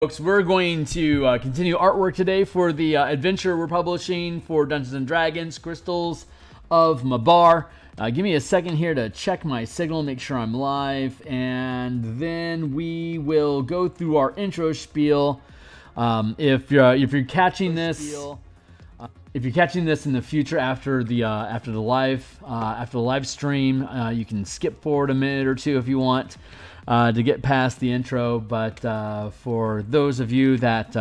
Folks, we're going to continue artwork today for the adventure we're publishing for Dungeons & Dragons, Crystals of Mabar. Give me a second here to check my signal, make sure I'm live, and then we will go through our intro spiel. If you're catching this, if you're catching this in the future after the live stream, you can skip forward a minute or two if you want. To get past the intro, but for those of you that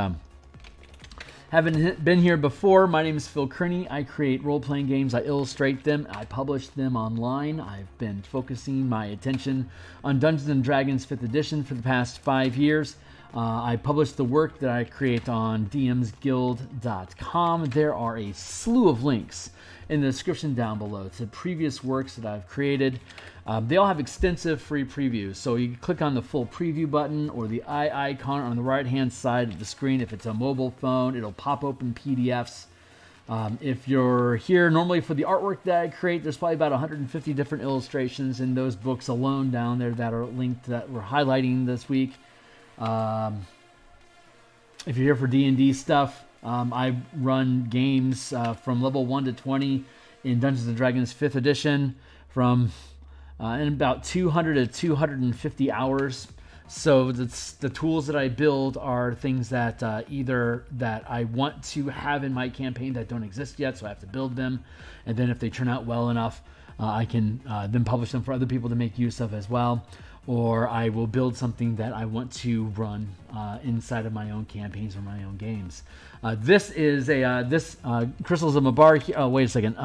haven't been here before, my name is Phil Kearney. I create role-playing games, I illustrate them, I publish them online. I've been focusing my attention on Dungeons & Dragons 5th edition for the past 5 years. I publish the work that I create on DMsGuild.com. There are a slew of links in the description down below to previous works that I've created. They all have extensive free previews, so you can click on the full preview button or the eye icon on the right hand side of the screen. If it's a mobile phone, it'll pop open PDFs. If you're here normally for the artwork that I create, there's probably about 150 different illustrations in those books alone down there that are linked that we're highlighting this week. If you're here for D&D stuff, I run games from level 1 to 20 in Dungeons & Dragons 5th edition from in about 200 to 250 hours. So the tools that I build are things that either that I want to have in my campaign that don't exist yet, so I have to build them. And then if they turn out well enough, I can then publish them for other people to make use of as well. Or I will build something that I want to run inside of my own campaigns or my own games. This is Crystals of Mabar. Wait a second.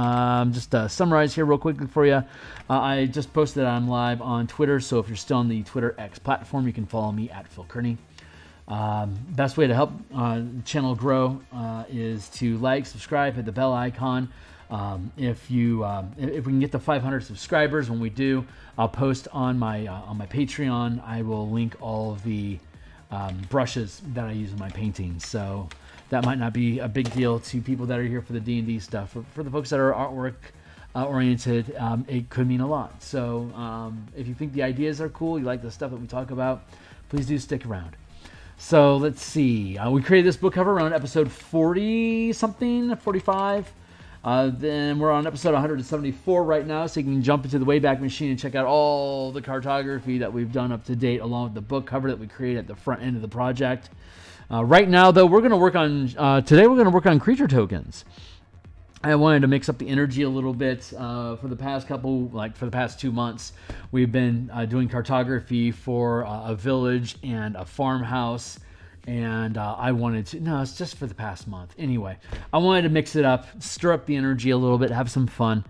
Just summarize here real quickly for you. I just posted that I'm live on Twitter, so if you're still on the Twitter X platform, you can follow me at Phil Kearney. Best way to help the channel grow is to like, subscribe, hit the bell icon. If we can get to 500 subscribers, when we do, I'll post on my Patreon. I will link all of the brushes that I use in my paintings. So that might not be a big deal to people that are here for the D&D stuff. For the folks that are artwork oriented, it could mean a lot. So if you think the ideas are cool, you like the stuff that we talk about, please do stick around. So let's see. We created this book cover around episode 40-something, 45. Then we're on episode 174 right now, so you can jump into the Wayback Machine and check out all the cartography that we've done up to date, along with the book cover that we created at the front end of the project. Right now, though, we're going to work on today. We're going to work on creature tokens. I wanted to mix up the energy a little bit. For the past 2 months, we've been doing cartography for a village and a farmhouse. And it's just for the past month. Anyway, I wanted to mix it up, stir up the energy a little bit, have some fun.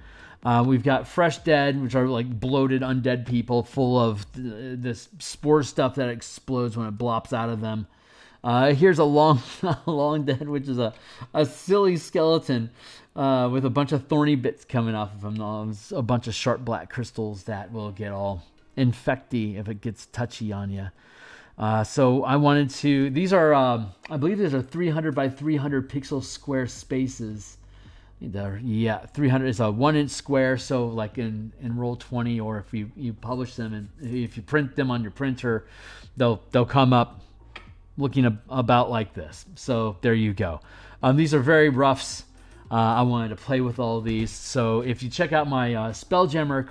We've got Fresh Dead, which are like bloated undead people full of this spore stuff that explodes when it blops out of them. Here's a long dead, which is a silly skeleton with a bunch of thorny bits coming off of him. A bunch of sharp black crystals that will get all infecty if it gets touchy on you. So I wanted to, these are, I believe these are 300 by 300 pixel square spaces. 300 is a 1 inch square. So like in Roll20, or if you publish them and if you print them on your printer, they'll come up looking about like this. So there you go. These are very roughs. I wanted to play with all of these. So if you check out my Spelljammer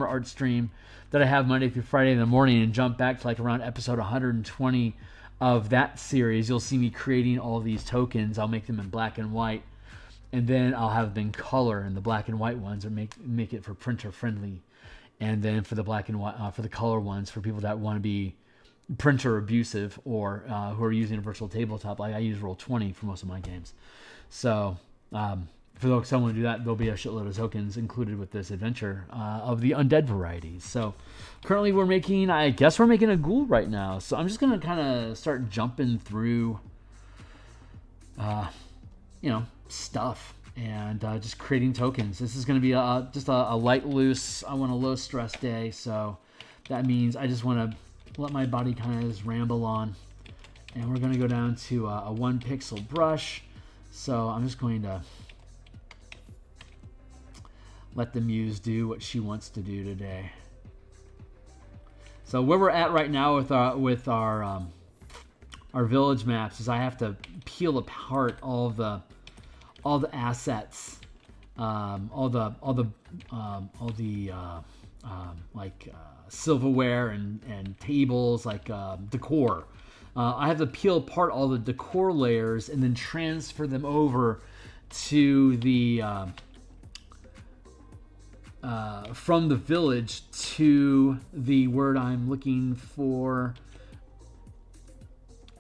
art stream that I have Monday through Friday in the morning, and jump back to like around episode 120 of that series, you'll see me creating all these tokens. I'll make them in black and white, and then I'll have them in color, and the black and white ones are make it for printer friendly, and then for the black and white for the color ones for people that want to be printer abusive or who are using a virtual tabletop. Like I use Roll20 for most of my games. So for those who want to do that, there'll be a shitload of tokens included with this adventure of the undead varieties. So currently I guess we're making a ghoul right now. So I'm just going to kind of start jumping through, stuff and just creating tokens. This is going to be just a light, loose, I want a low stress day. So that means I just want to let my body kind of just ramble on. And we're going to go down to a 1 pixel brush. So I'm just going to let the muse do what she wants to do today. So where we're at right now with our our village maps is I have to peel apart all the assets, all the silverware and tables, like decor. I have to peel apart all the decor layers and then transfer them over to the from the village to the word I'm looking for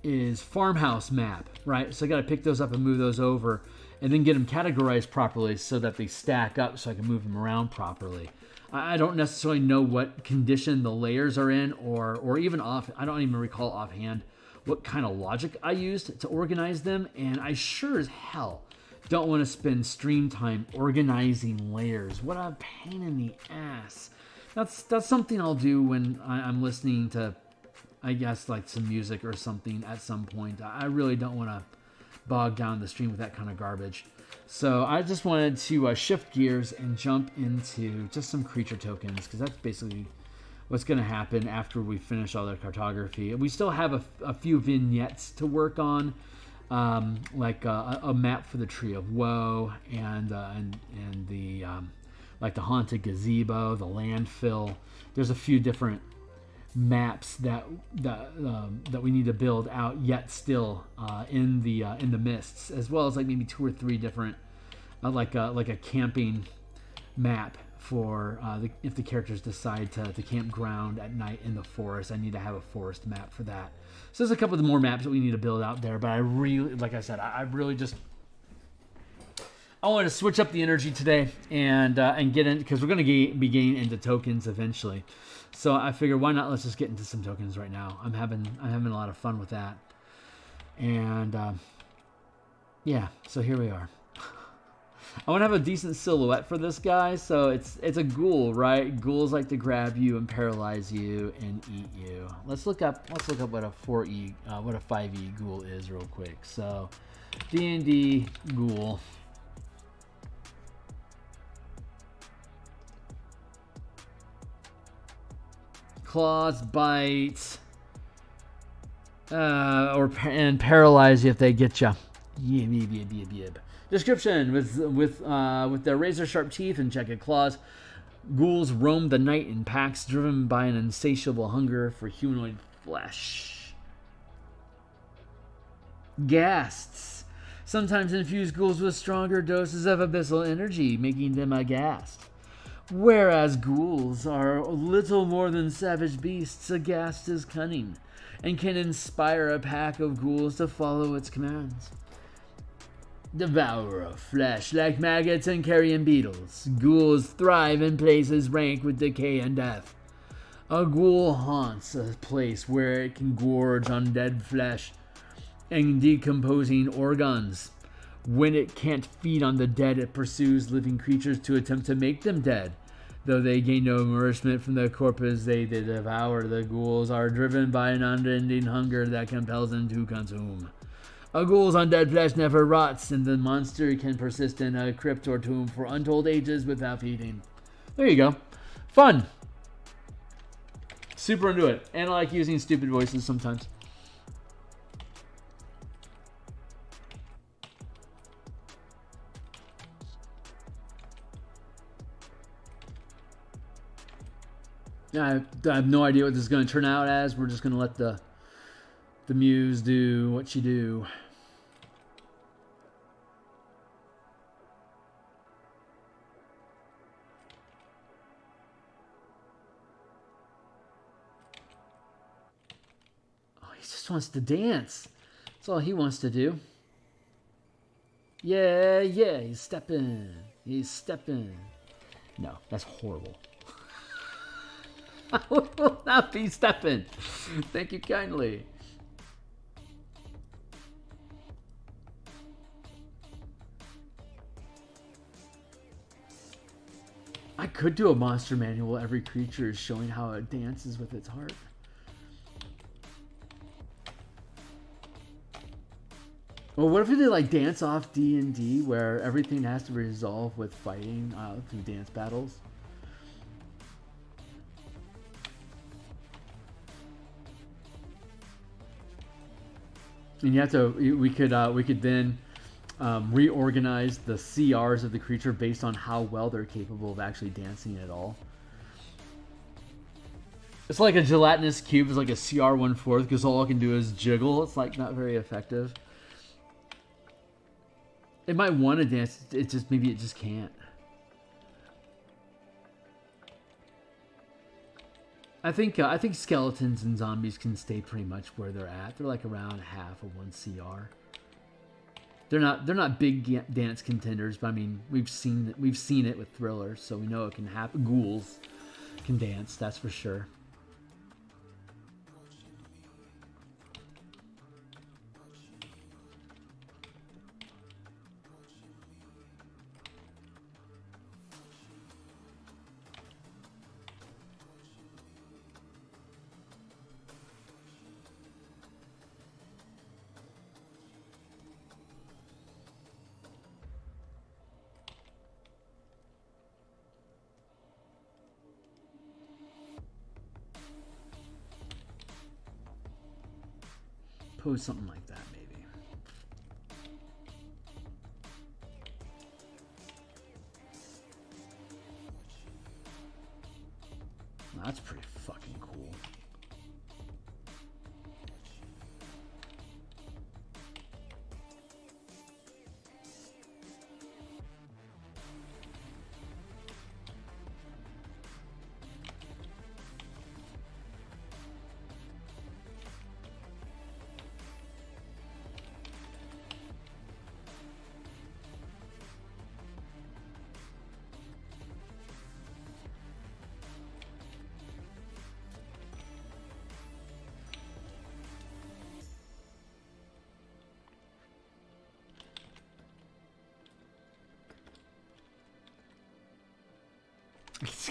is farmhouse map, right? So I got to pick those up and move those over and then get them categorized properly so that they stack up so I can move them around properly. I don't necessarily know what condition the layers are in or even I don't even recall offhand what kind of logic I used to organize them, and I sure as hell don't want to spend stream time organizing layers. What a pain in the ass. That's something I'll do when I'm listening to, I guess, like some music or something at some point. I really don't want to bog down the stream with that kind of garbage. So I just wanted to shift gears and jump into just some creature tokens, because that's basically what's going to happen after we finish all the cartography. We still have a few vignettes to work on, like a map for the Tree of Woe and the like the Haunted Gazebo, the landfill. There's a few different maps that we need to build out yet still in the mists, as well as like maybe 2 or 3 different like a camping map for if the characters decide to camp ground at night in the forest. I need to have a forest map for that. So there's a couple of more maps that we need to build out there, but I really, like I said, I really just I want to switch up the energy today and get in, because we're going to be getting into tokens eventually. So I figure, why not? Let's just get into some tokens right now. I'm having a lot of fun with that, and yeah. So here we are. I want to have a decent silhouette for this guy. So it's a ghoul, right? Ghouls like to grab you and paralyze you and eat you. Let's look up what a 4E, what a 5E ghoul is real quick. So D&D ghoul. Claws, bite, and paralyze you if they get you. Yib. Description: with their razor-sharp teeth and jagged claws, ghouls roam the night in packs, driven by an insatiable hunger for humanoid flesh. Ghasts sometimes infuse ghouls with stronger doses of abyssal energy, making them aghast. Whereas ghouls are little more than savage beasts, a ghast is cunning and can inspire a pack of ghouls to follow its commands. Devourer of flesh, like maggots and carrion beetles, ghouls thrive in places rank with decay and death. A ghoul haunts a place where it can gorge on dead flesh and decomposing organs. When it can't feed on the dead, it pursues living creatures to attempt to make them dead. Though they gain no nourishment from the corpus they devour, the ghouls are driven by an unending hunger that compels them to consume. A ghoul's undead flesh never rots, and the monster can persist in a crypt or tomb for untold ages without feeding. There you go. Fun. Super into it. And I like using stupid voices sometimes. I have no idea what this is going to turn out as. We're just going to let the muse do what she do. Oh, he just wants to dance. That's all he wants to do. Yeah, he's stepping. No, that's horrible. I will not be stepping. Thank you kindly. I could do a monster manual. Every creature is showing how it dances with its heart. Well, what if we did like Dance Off D&D, where everything has to be resolved with fighting through dance battles? And you have to. We could then reorganize the CRs of the creature based on how well they're capable of actually dancing at all. It's like a gelatinous cube is like a CR 1/4 because all it can do is jiggle. It's like not very effective. It might want to dance. It just maybe it just can't. I think skeletons and zombies can stay pretty much where they're at. They're like around half of 1 CR. They're not big dance contenders, but I mean we've seen it with thrillers, so we know it can happen. Ghouls can dance, that's for sure. Pose something like that, maybe. That's pretty fucking cool.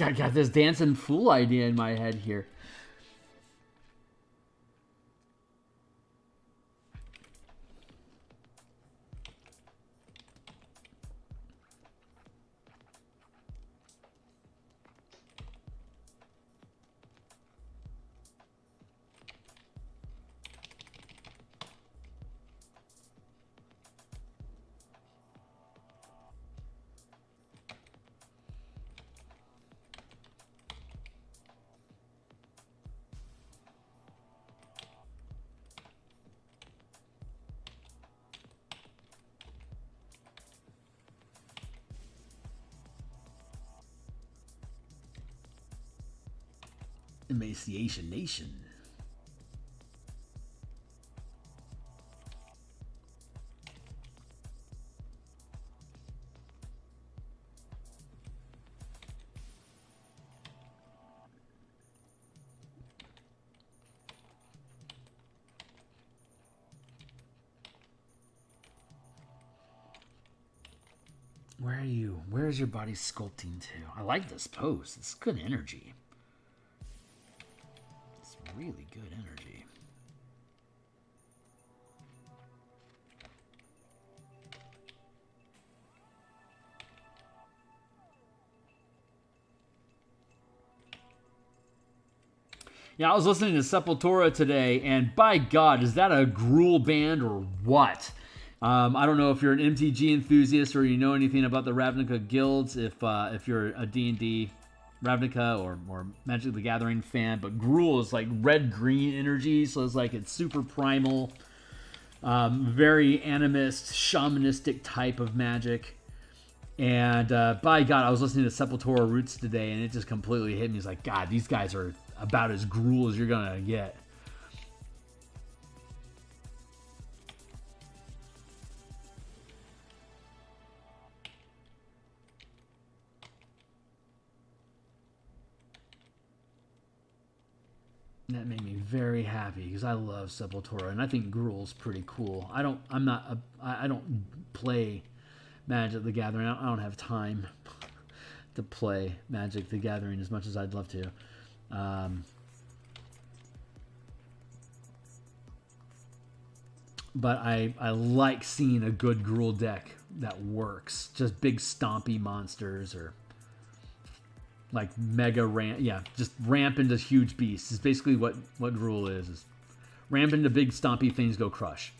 I got this dancing fool idea in my head here. Emaciation Nation. Where are you? Where is your body sculpting to? I like this pose. It's good energy. Really good energy. Yeah, I was listening to Sepultura today, and by God, is that a Gruul band or what? I don't know if you're an MTG enthusiast or you know anything about the Ravnica guilds. If you're a D&D Ravnica or Magic the Gathering fan, but Gruul is like red-green energy, so it's super primal, very animist, shamanistic type of magic. And by God, I was listening to Sepultura Roots today, and it just completely hit me. It's like, God, these guys are about as Gruul as you're gonna get. That made me very happy because I love Sepultura and I think Gruul's pretty cool. I don't play Magic the Gathering. I don't have time to play Magic the Gathering as much as I'd love to. But I like seeing a good Gruul deck that works. Just big stompy monsters or like mega ramp, just ramp into huge beasts is basically what Gruul is ramp into big stompy things, go crush.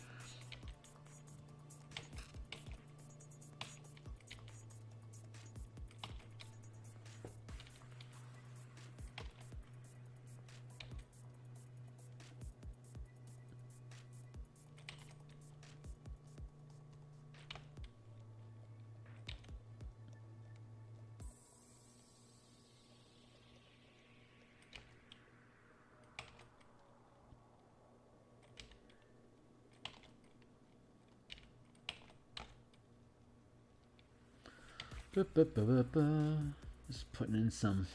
Just putting in some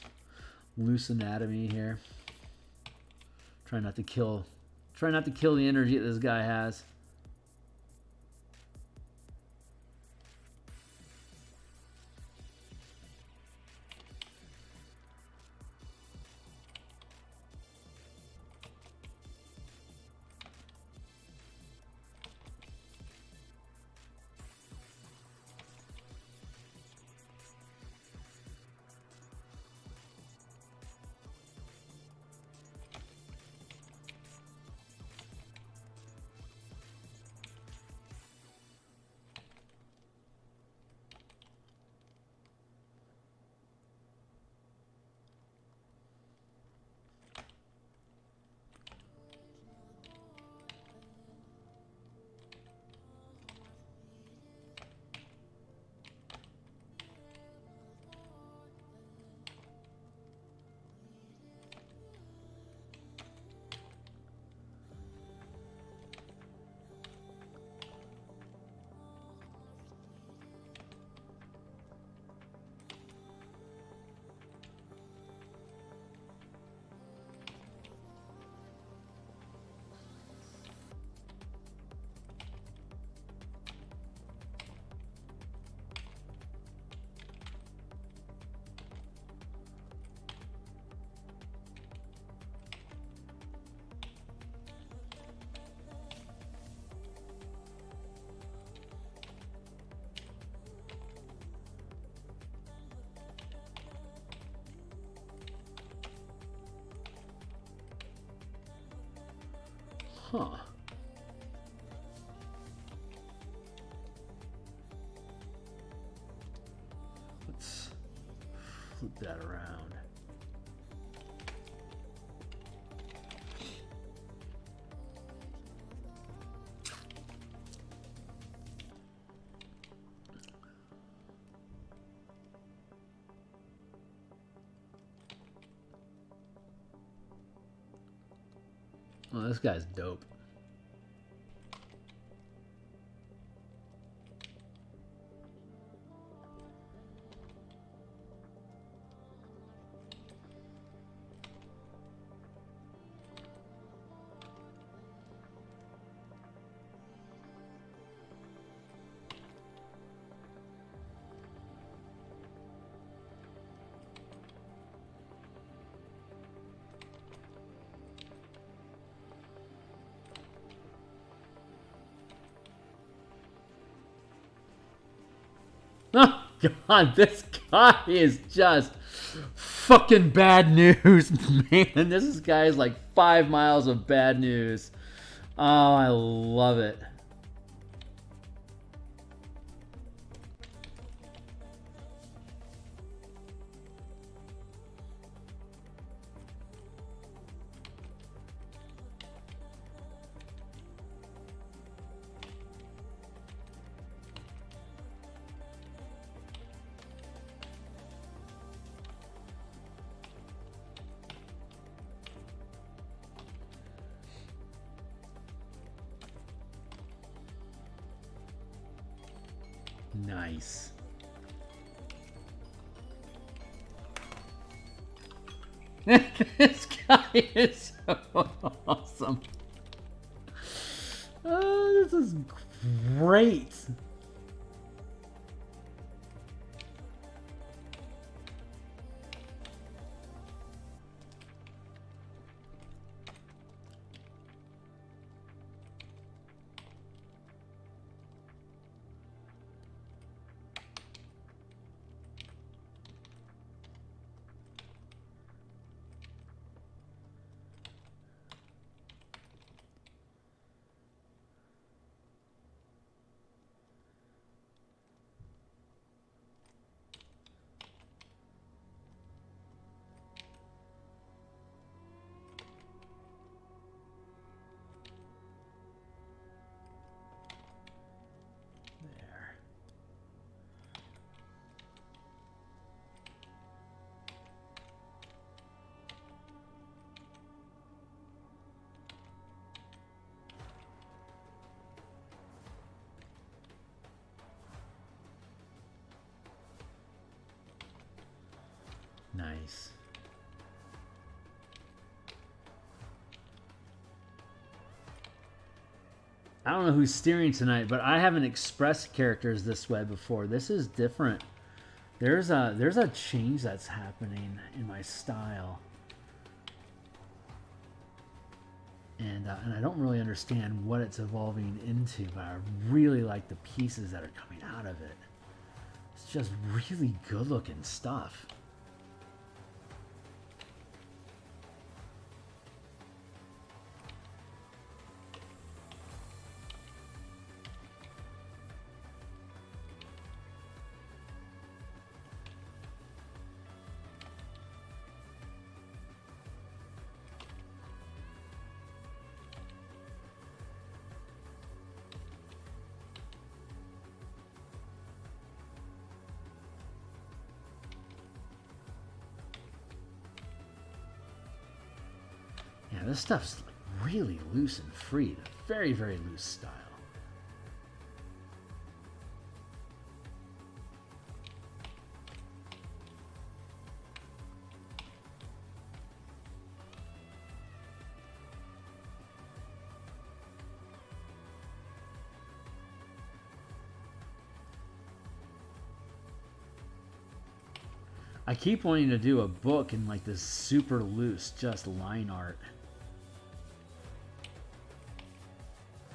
loose anatomy here. Try not to kill the energy that this guy has. Huh. Let's flip that around. Oh, this guy's dope. Oh, God, this guy is just fucking bad news, man. This guy is like 5 miles of bad news. Oh, I love it. Nice. This guy is so awesome. Oh, this is great. Nice. I don't know who's steering tonight, but I haven't expressed characters this way before. This is different. There's a change that's happening in my style. And I don't really understand what it's evolving into, but I really like the pieces that are coming out of it. It's just really good looking stuff. Yeah, this stuff's like really loose and free. Very, very loose style. I keep wanting to do a book in like this super loose, just line art.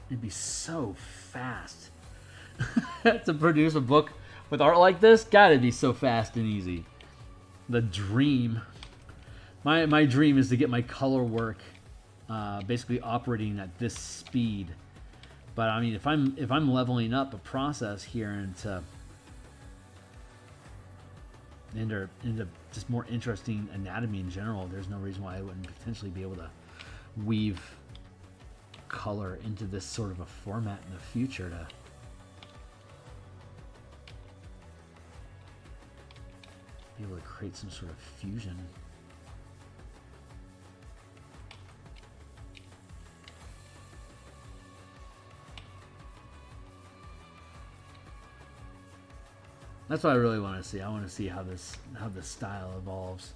It'd be so fast to produce a book with art like this. God, it'd be so fast and easy. The dream. My dream is to get my color work basically operating at this speed. But I mean, if I'm leveling up a process here into just more interesting anatomy in general, there's no reason why I wouldn't potentially be able to weave color into this sort of a format in the future to be able to create some sort of fusion. That's what I really want to see. I want to see how this style evolves.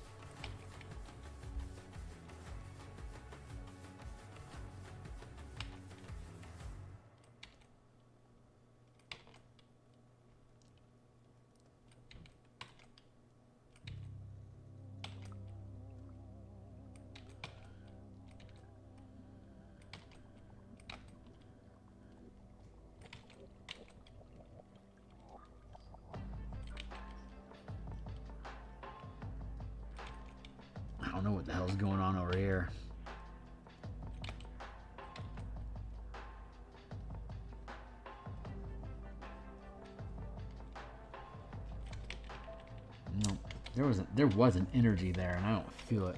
I don't know what the hell's going on over here. No, there was an energy there, and I don't feel it.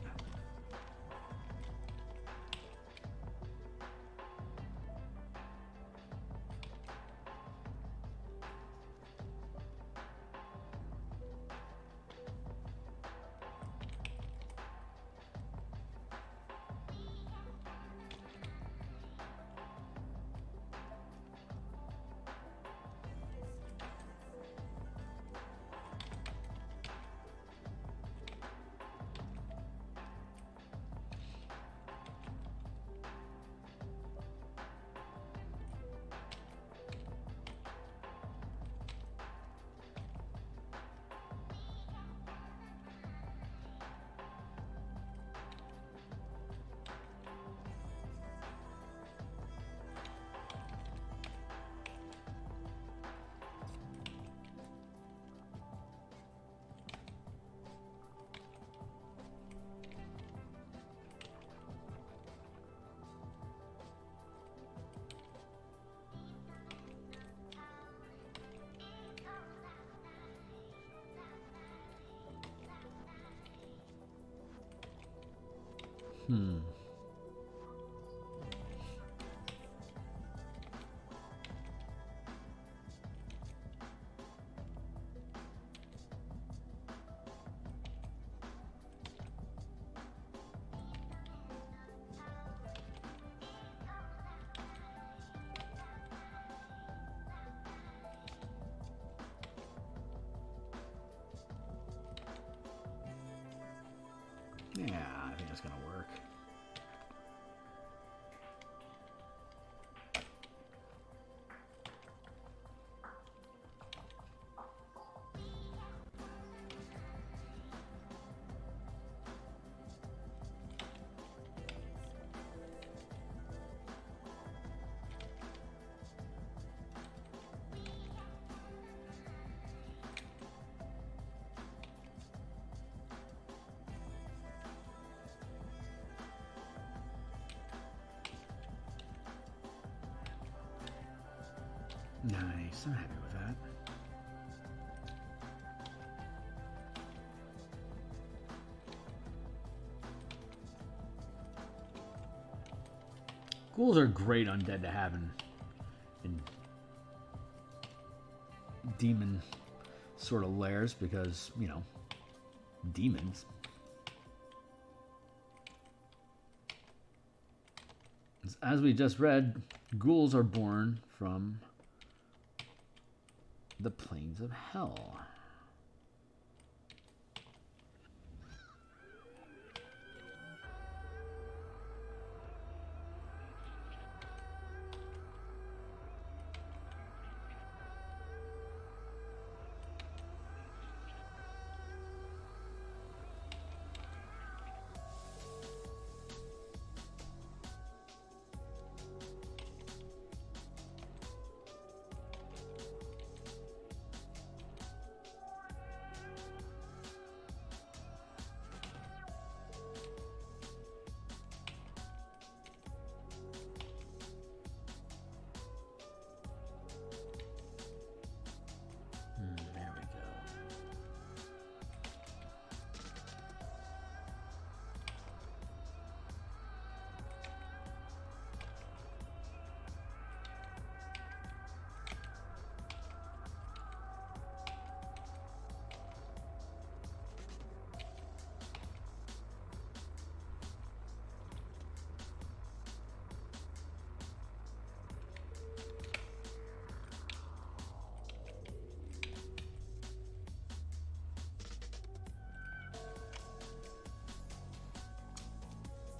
that's going to work. Nice, I'm happy with that. Ghouls are great undead to have in demon sort of lairs because, you know, demons. As we just read, ghouls are born from the plains of hell. There we go.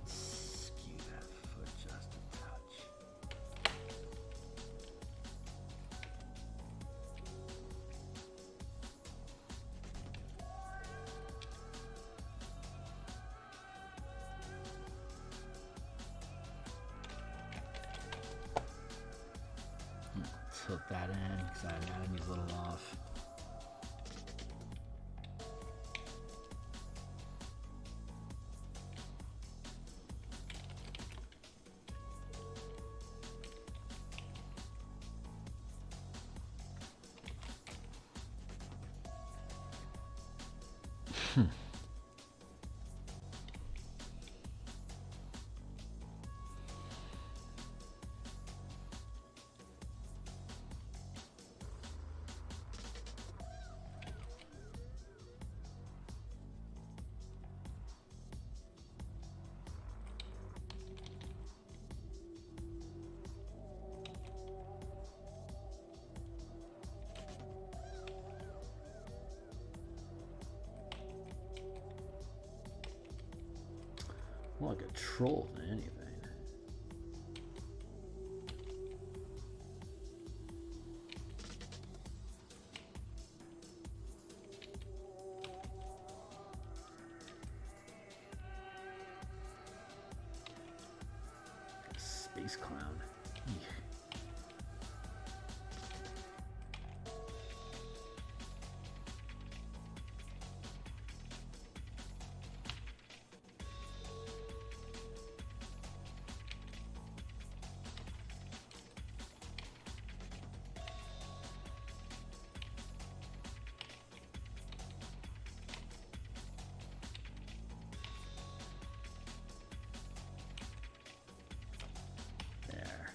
Skew that foot just a touch. Tilt that in because that anatomy's a little off. More like a troll than anything. Space clown. Eek. There.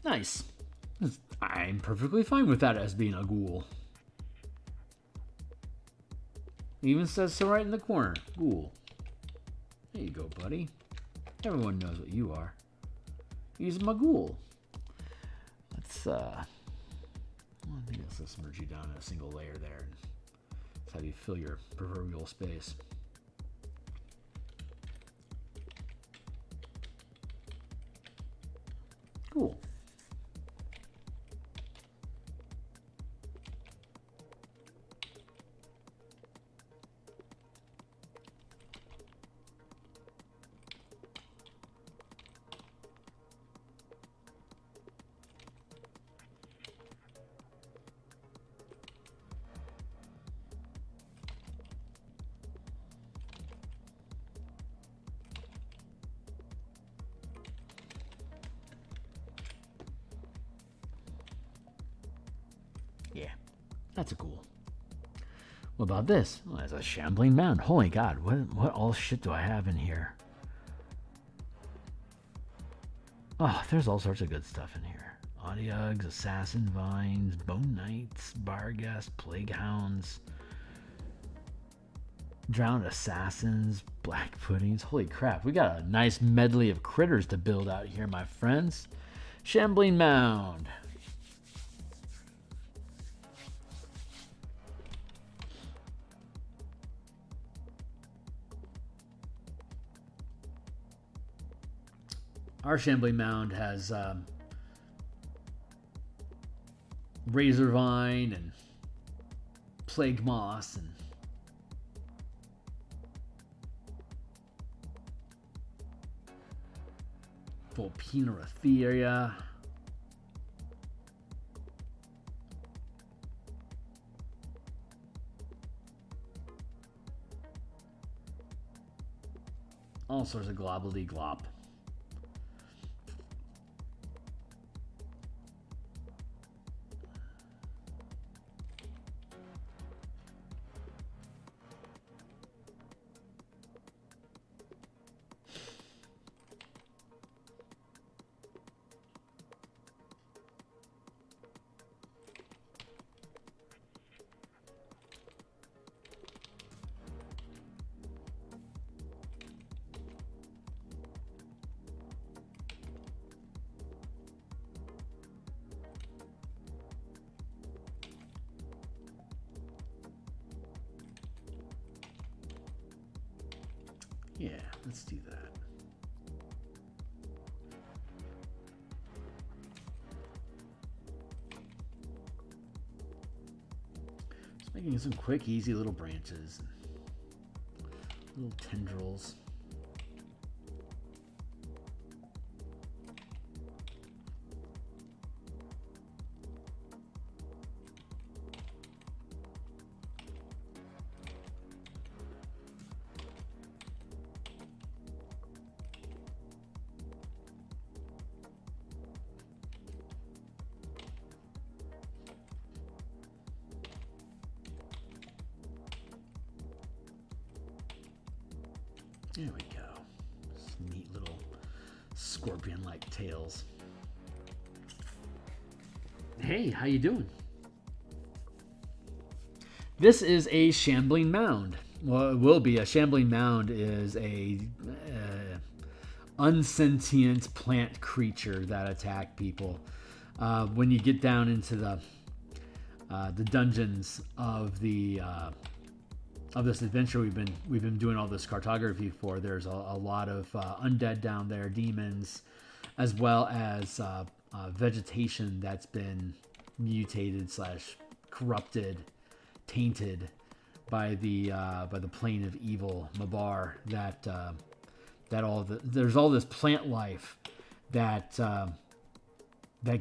Nice. I'm perfectly fine with that as being a ghoul. It even says so right in the corner. Ghoul. There you go, buddy. Everyone knows what you are. He's my ghoul. Let's I think let's merge you down in a single layer there. That's how you fill your proverbial space. Cool. Yeah, that's a cool. What about this? Oh, that's a shambling mound. Holy God, what all shit do I have in here? Oh, there's all sorts of good stuff in here. Audiugs, Assassin Vines, Bone Knights, Barghest, Plague Hounds, Drowned Assassins, Black Puddings. Holy crap, we got a nice medley of critters to build out here, my friends. Shambling Mound. Our Shambling Mound has Razorvine and Plague Moss and Vulpina. All sorts of globbledy-glop. Yeah, let's do that. Just making some quick, easy little branches, little tendrils. There we go. Some neat little scorpion-like tails. Hey, how you doing? This is a shambling mound. Well, it will be. A shambling mound is a unsentient plant creature that attack people. When you get down into the dungeons of this adventure we've been doing all this cartography for, there's a lot of undead down there, demons, as well as vegetation that's been mutated / corrupted, tainted by the plane of evil, Mabar. There's all this plant life that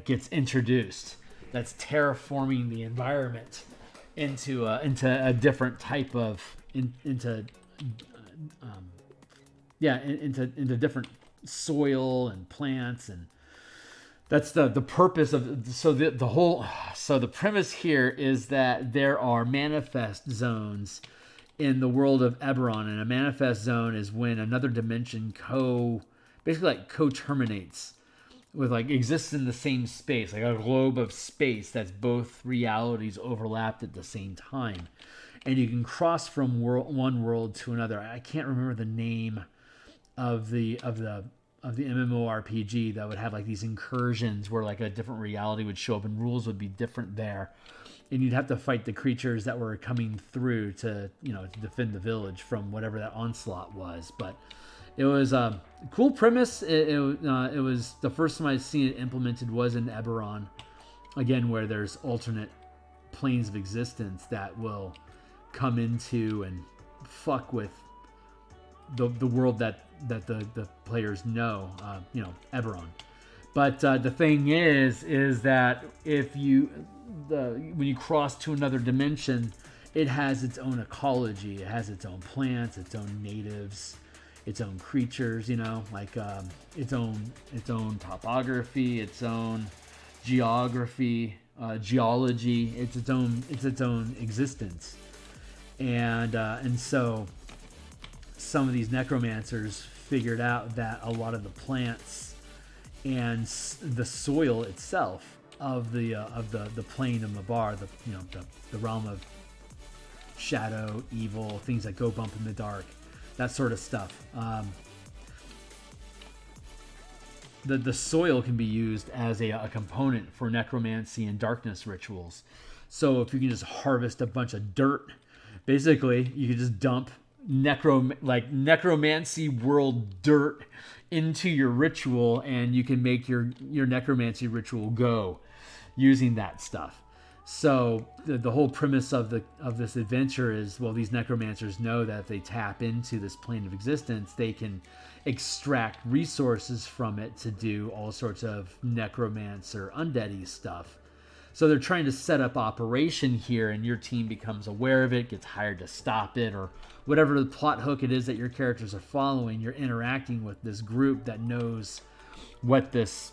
gets introduced, that's terraforming the environment into a different type of into different soil and plants, and that's the purpose of the premise here is that there are manifest zones in the world of Eberron, and a manifest zone is when another dimension co-terminates like exists in the same space, like a globe of space that's both realities overlapped at the same time, and you can cross from one world to another. I can't remember the name of the MMORPG that would have like these incursions where like a different reality would show up and rules would be different there, and you'd have to fight the creatures that were coming through to to defend the village from whatever that onslaught was. But it was a cool premise. It was the first time I'd seen it implemented was in Eberron, again, where there's alternate planes of existence that will come into and fuck with the world that the players know, Eberron. But the thing is that when you cross to another dimension, it has its own ecology. It has its own plants, its own natives, its own creatures, its own topography, its own geography, geology. It's its own existence, and so some of these necromancers figured out that a lot of the plants and the soil itself of the plane of Mabar, the realm of shadow, evil, things that go bump in the dark, that sort of stuff. The soil can be used as a component for necromancy and darkness rituals. So if you can just harvest a bunch of dirt, basically you can just dump necromancy world dirt into your ritual, and you can make your necromancy ritual go using that stuff. So the whole premise of this adventure is, well, these necromancers know that if they tap into this plane of existence, they can extract resources from it to do all sorts of necromancer undeady stuff. So they're trying to set up operation here, and your team becomes aware of it, gets hired to stop it, or whatever the plot hook it is that your characters are following. You're interacting with this group that knows what these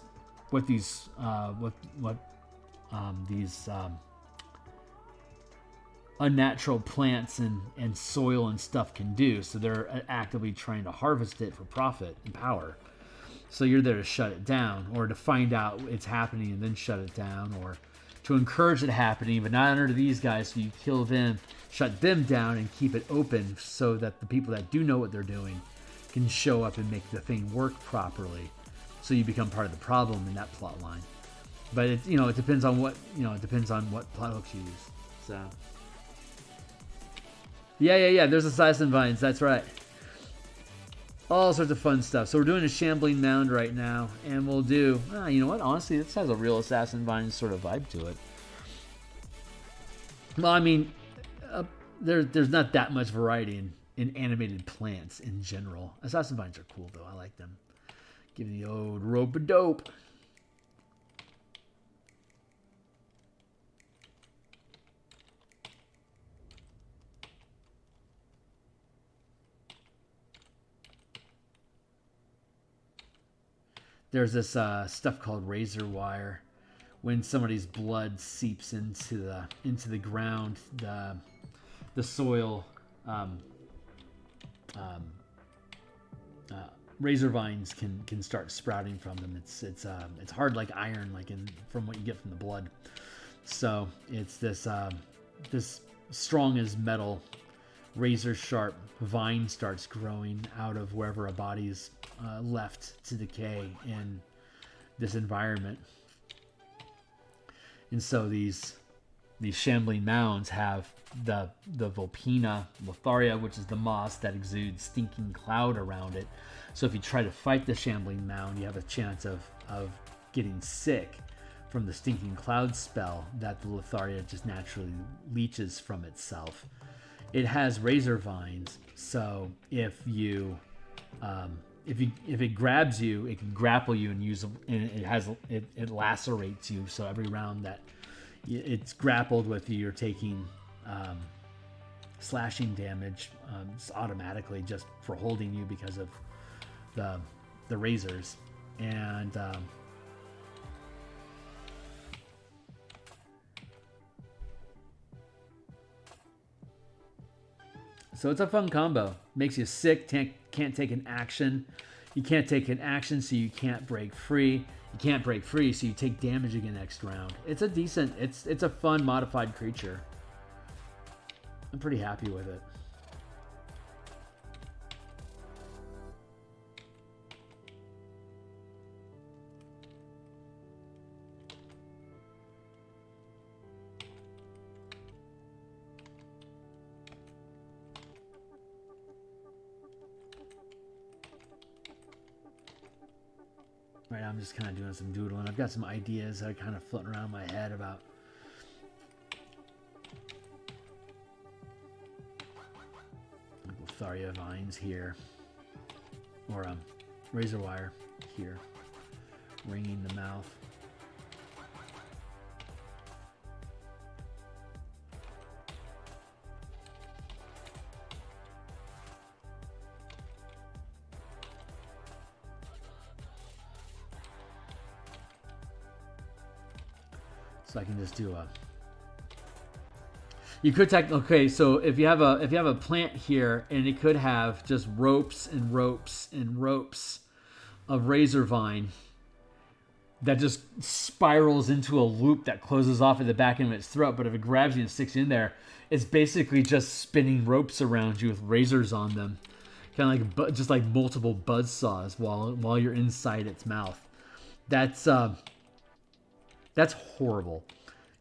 unnatural plants and soil and stuff can do. So they're actively trying to harvest it for profit and power. So you're there to shut it down, or to find out it's happening and then shut it down, or to encourage it happening, but not under these guys. So you kill them, shut them down, and keep it open so that the people that do know what they're doing can show up and make the thing work properly. So you become part of the problem in that plot line. But it depends on what plot hooks you use. So yeah. There's assassin vines. That's right. All sorts of fun stuff. So we're doing a shambling mound right now, and we'll do. You know what? Honestly, this has a real assassin vine sort of vibe to it. Well, I mean, there's not that much variety in animated plants in general. Assassin vines are cool though. I like them. Give me the old rope-a-dope. There's this stuff called razor wire. When somebody's blood seeps into the ground, the soil, razor vines can start sprouting from them. It's hard like iron, from what you get from the blood. So it's this strong as metal, razor sharp vine starts growing out of wherever a body's left to decay in this environment. And so these shambling mounds have the Vulpina Lotharia, which is the moss that exudes stinking cloud around it. So if you try to fight the shambling mound, you have a chance of getting sick from the stinking cloud spell that the Lotharia just naturally leeches from itself. It has razor vines, so if it grabs you, it can grapple you and it lacerates you. So every round that it's grappled with you, you're taking slashing damage automatically just for holding you because of the razors. And so it's a fun combo. Makes you sick, can't take an action. You can't take an action, so you can't break free. You can't break free, so you take damage again next round. It's a decent, it's a fun modified creature. I'm pretty happy with it. Right now I'm just kind of doing some doodling. I've got some ideas that are kind of floating around my head about Tharia vines here, or razor wire here, ringing the mouth. So I can just do a. You could okay, so if you have a plant here, and it could have just ropes and ropes and ropes of razor vine that just spirals into a loop that closes off at the back end of its throat. But if it grabs you and sticks in there, it's basically just spinning ropes around you with razors on them, kind of like just like multiple buzz saws while you're inside its mouth. That's horrible.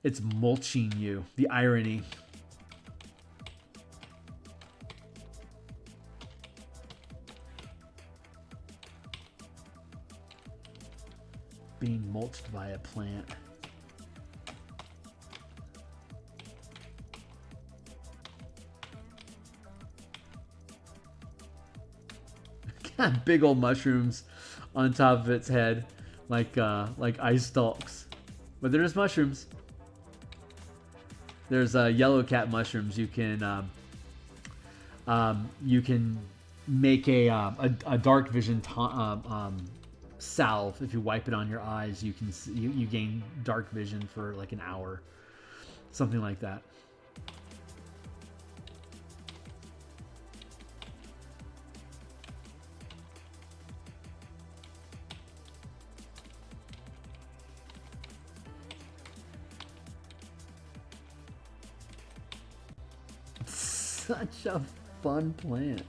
It's mulching you. The irony. Being mulched by a plant. Got big old mushrooms on top of its head, like ice stalks, but they're just mushrooms. There's yellow cat mushrooms. You can make a dark vision salve. If you wipe it on your eyes, you gain dark vision for like an hour, something like that. Such a fun plant.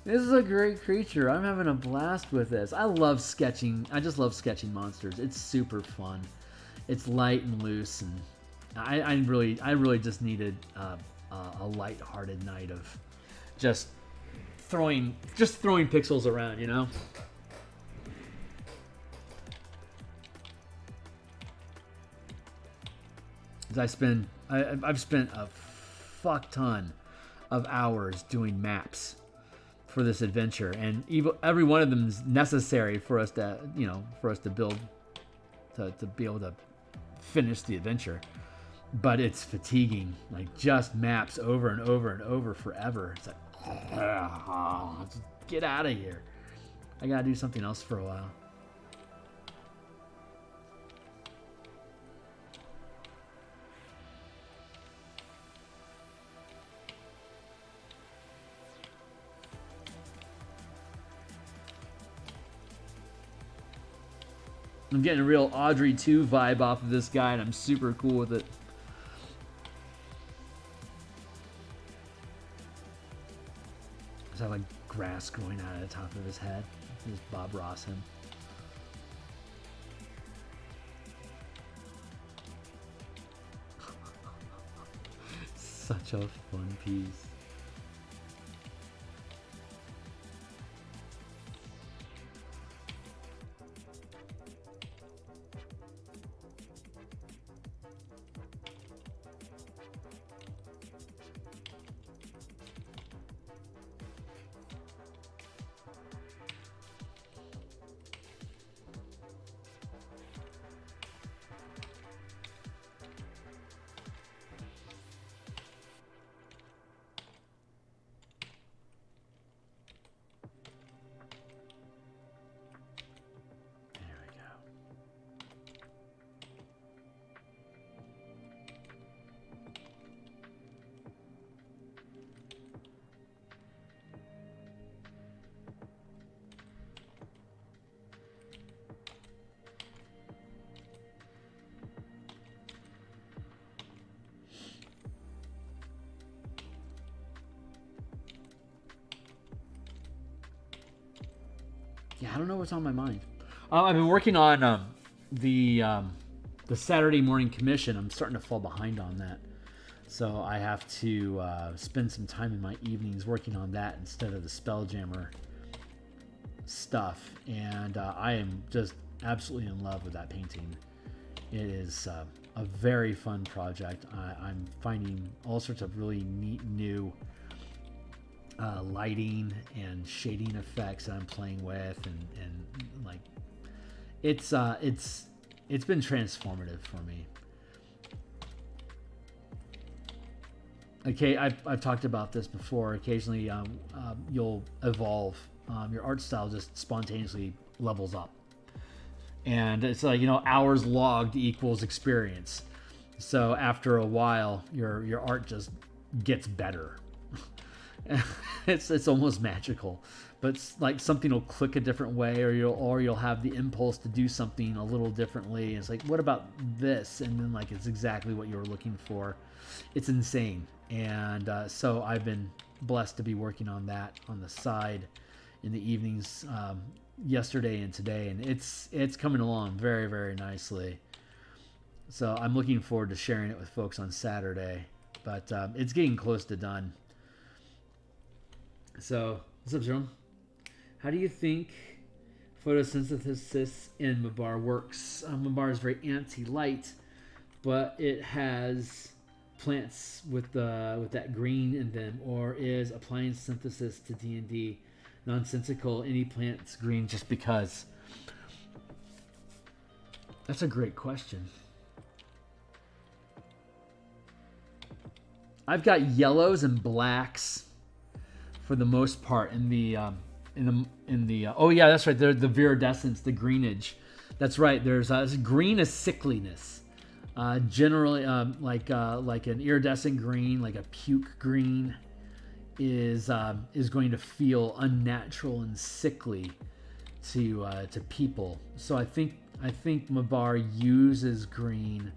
This is a great creature. I'm having a blast with this. I love sketching. I just love sketching monsters. It's super fun. It's light and loose, and I really just needed a light-hearted night of just throwing pixels around, you know. I've spent a fuck ton of hours doing maps for this adventure, and every one of them is necessary for us to, build, to be able to finish the adventure. But it's fatiguing, like just maps over and over and over forever. It's like, just get out of here. I gotta do something else for a while. I'm getting a real Audrey 2 vibe off of this guy, and I'm super cool with it. There's like grass growing out of the top of his head. Just Bob Ross him. Such a fun piece. I don't know what's on my mind. I've been working on the Saturday morning commission. I'm starting to fall behind on that. So I have to spend some time in my evenings working on that instead of the Spelljammer stuff. And I am just absolutely in love with that painting. It is a very fun project. I'm finding all sorts of really neat new lighting and shading effects that I'm playing with, and like it's been transformative for me. Okay, I've talked about this before. Occasionally, you'll evolve. Your art style just spontaneously levels up, and it's like, hours logged equals experience. So after a while, your art just gets better. It's almost magical, but it's like something will click a different way, or you'll have the impulse to do something a little differently. It's like, what about this? And then like it's exactly what you were looking for. It's insane. And so I've been blessed to be working on that on the side in the evenings, yesterday and today, and it's coming along very, very nicely. So I'm looking forward to sharing it with folks on Saturday, but it's getting close to done. So, what's up, Jerome? How do you think photosynthesis in Mabar works? Mabar is very anti-light, but it has plants with that green in them, or is applying synthesis to D&D nonsensical? Any plants green just because? That's a great question. I've got yellows and blacks for the most part in the oh yeah, that's right. The viridescence, the greenage. That's right. There's green is sickliness. Generally, like an iridescent green, like a puke green, is going to feel unnatural and sickly to people. So I think Mabar uses green,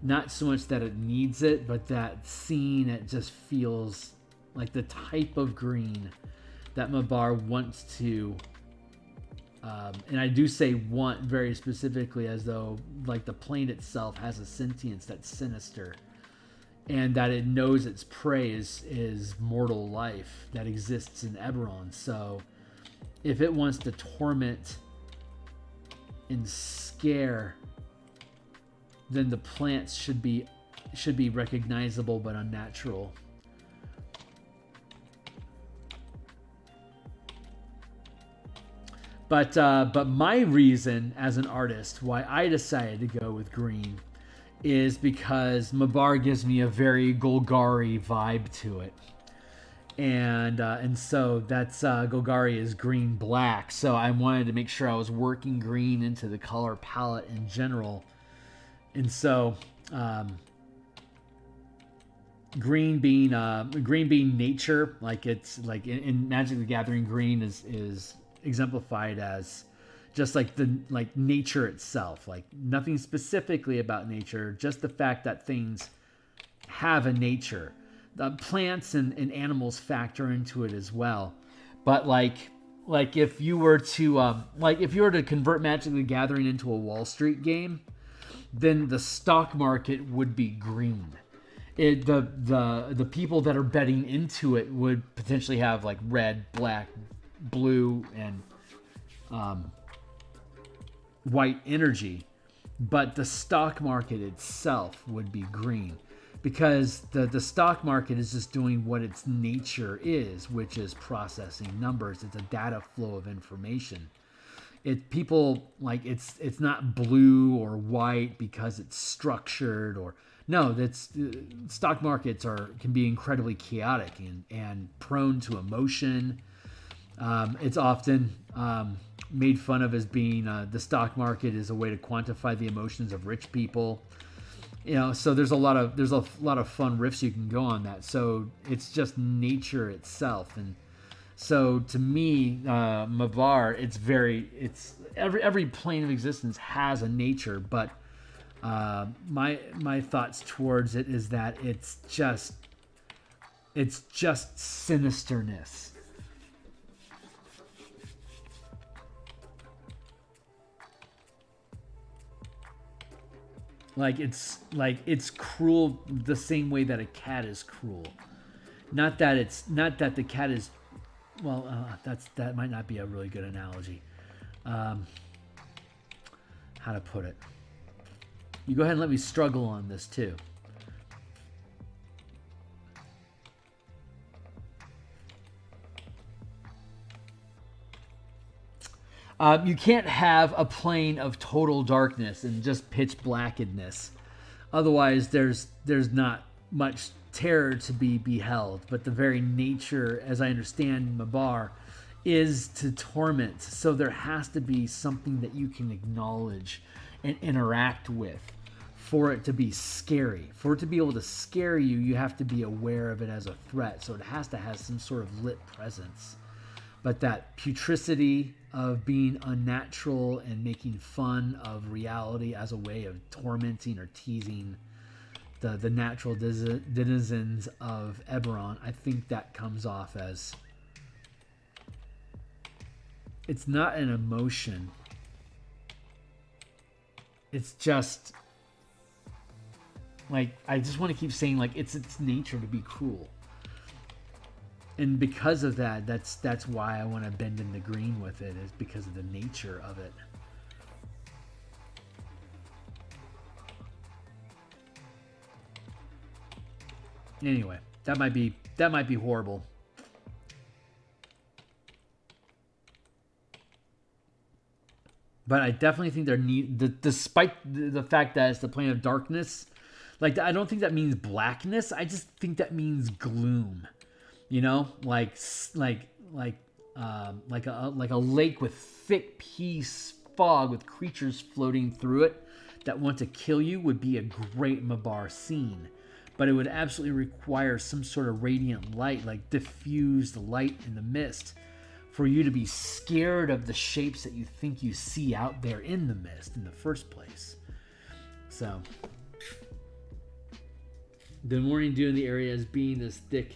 not so much that it needs it, but that seeing it just feels like the type of green that Mabar wants to, and I do say want very specifically, as though like the plane itself has a sentience that's sinister, and that it knows its prey is mortal life that exists in Eberron. So if it wants to torment and scare, then the plants should be recognizable but unnatural. But my reason as an artist why I decided to go with green is because Mabar gives me a very Golgari vibe to it, and so that's Golgari is green black. So I wanted to make sure I was working green into the color palette in general, and so green being nature, like it's like in Magic the Gathering, green is exemplified as just like nature itself, like nothing specifically about nature, just the fact that things have a nature. The plants and animals factor into it as well. But like if you were to convert Magic the Gathering into a Wall Street game, then the stock market would be green. The people that are betting into it would potentially have like red, black, blue, and white energy, but the stock market itself would be green, because the stock market is just doing what its nature is, which is processing numbers. It's a data flow of information. It's not blue or white because it's structured, or no, stock markets can be incredibly chaotic and prone to emotion. It's often made fun of as being the stock market is a way to quantify the emotions of rich people. So there's a lot of fun riffs you can go on that. So it's just nature itself, and so to me, Mavar, it's every plane of existence has a nature, but my thoughts towards it is that it's just sinisterness. Like it's cruel the same way that a cat is cruel. Not that the cat is, well, that might not be a really good analogy. How to put it? You go ahead and let me struggle on this too. You can't have a plane of total darkness and just pitch blackedness. Otherwise, there's not much terror to be beheld. But the very nature, as I understand Mabar, is to torment. So there has to be something that you can acknowledge and interact with for it to be scary. For it to be able to scare you, you have to be aware of it as a threat. So it has to have some sort of lit presence. But that putricity of being unnatural and making fun of reality as a way of tormenting or teasing the natural denizens of Eberron, I think that comes off as, it's not an emotion. It's just like, I just want to keep saying, like, it's its nature to be cruel. And because of that, that's why I want to bend in the green with it, is because of the nature of it. Anyway, that might be horrible. But I definitely think there despite the fact that it's the plane of darkness, like, I don't think that means blackness. I just think that means gloom. You know, like a lake with thick peace fog with creatures floating through it that want to kill you would be a great Mabar scene. But it would absolutely require some sort of radiant light, like diffused light in the mist, for you to be scared of the shapes that you think you see out there in the mist in the first place. So, the morning dew in the area is being this thick,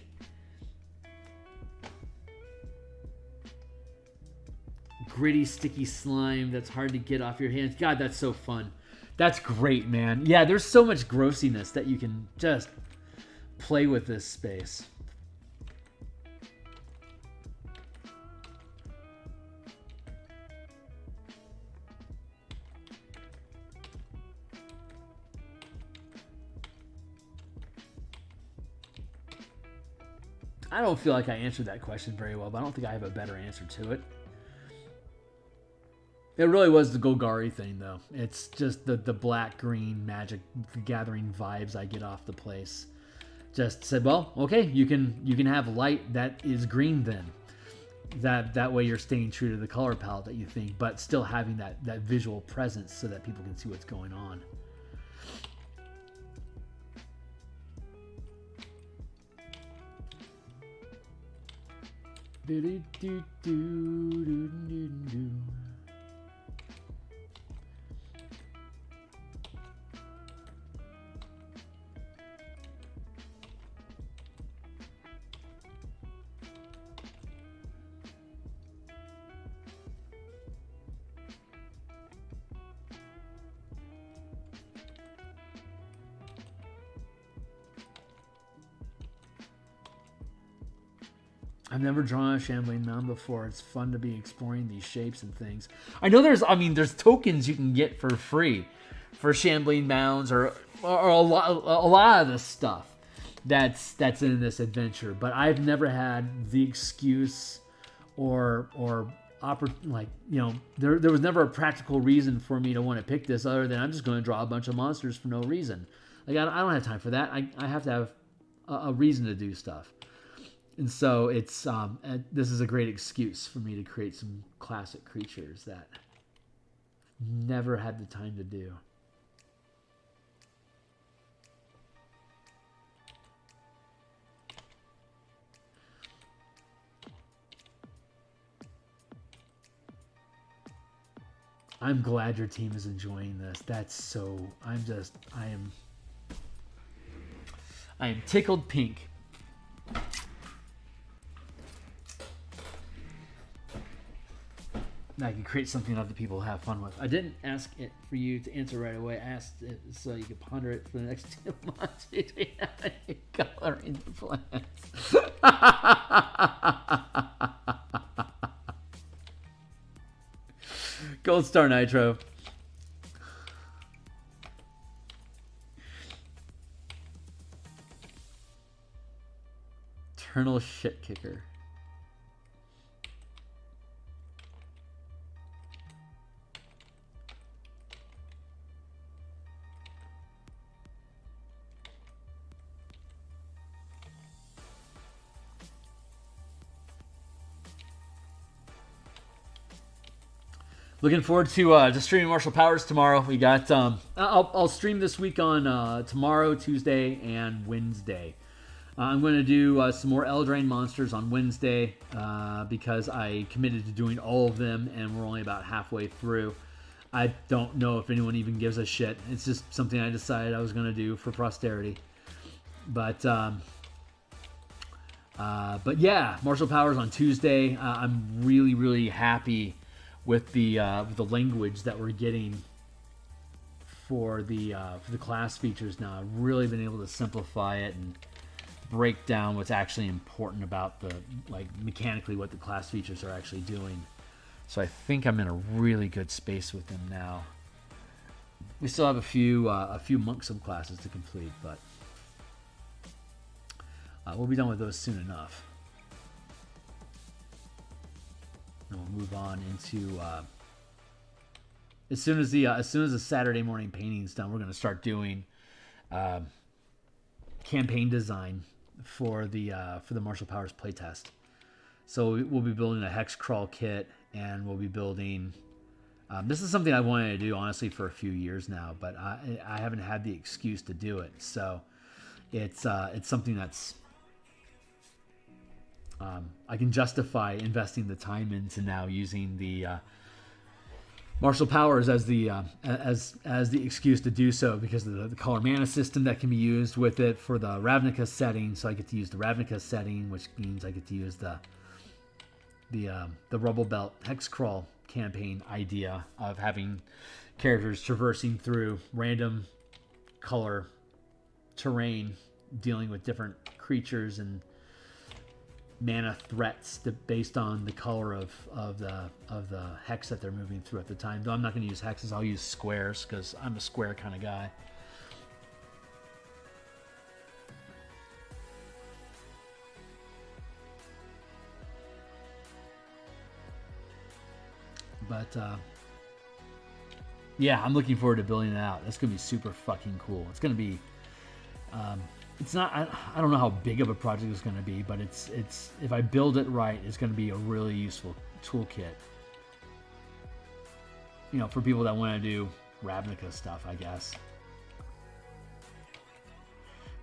gritty, sticky slime that's hard to get off your hands. God, that's so fun. That's great, man. Yeah, there's so much grossiness that you can just play with this space. I don't feel like I answered that question very well, but I don't think I have a better answer to it. It really was the Golgari thing, though. It's just the black-green magic gathering vibes I get off the place. Just said, well, okay, you can have light that is green then. That way you're staying true to the color palette that you think, but still having that visual presence so that people can see what's going on. I've never drawn a shambling mound before. It's fun to be exploring these shapes and things. I know there's tokens you can get for free for shambling mounds or a lot of the stuff that's in this adventure. But I've never had the excuse or there was never a practical reason for me to want to pick this other than I'm just going to draw a bunch of monsters for no reason. Like, I don't have time for that. I have to have a reason to do stuff. And so it's this is a great excuse for me to create some classic creatures that never had the time to do. I'm glad your team is enjoying this. That's so. I am tickled pink. I can create something that the people have fun with. I didn't ask it for you to answer right away. I asked it so you could ponder it for the next 2 months. Coloring the plants. Gold Star Nitro. Eternal Shit Kicker. Looking forward to streaming Martial Powers tomorrow. We got I'll stream this week on tomorrow, Tuesday, and Wednesday. I'm going to do some more Eldraine monsters on Wednesday because I committed to doing all of them, and we're only about halfway through. I don't know if anyone even gives a shit. It's just something I decided I was going to do for posterity. But yeah, Martial Powers on Tuesday. I'm really, really happy with the language that we're getting for the class features now. I've really been able to simplify it and break down what's actually important about the, like, mechanically what the class features are actually doing. So I think I'm in a really good space with them now. We still have a few monk subclasses to complete, but we'll be done with those soon enough. And we'll move on into as soon as the Saturday morning painting's done, we're going to start doing campaign design for the Martial Powers playtest. So we'll be building a hex crawl kit, and we'll be building. This is something I wanted to do honestly for a few years now, but I haven't had the excuse to do it. So it's something that's I can justify investing the time into now, using the Martial Powers as the excuse to do so, because of the color mana system that can be used with it for the Ravnica setting. So I get to use the Ravnica setting, which means I get to use the Rubble Belt Hex Crawl campaign idea of having characters traversing through random color terrain, dealing with different creatures and mana threats based on the color of the hex that they're moving through at the time. Though I'm not going to use hexes, I'll use squares because I'm a square kind of guy. But yeah, I'm looking forward to building it out. That's going to be super fucking cool. It's going to be it's not, I don't know how big of a project it's going to be, but it's if I build it right, it's going to be a really useful toolkit. You know, for people that want to do Ravnica stuff, I guess.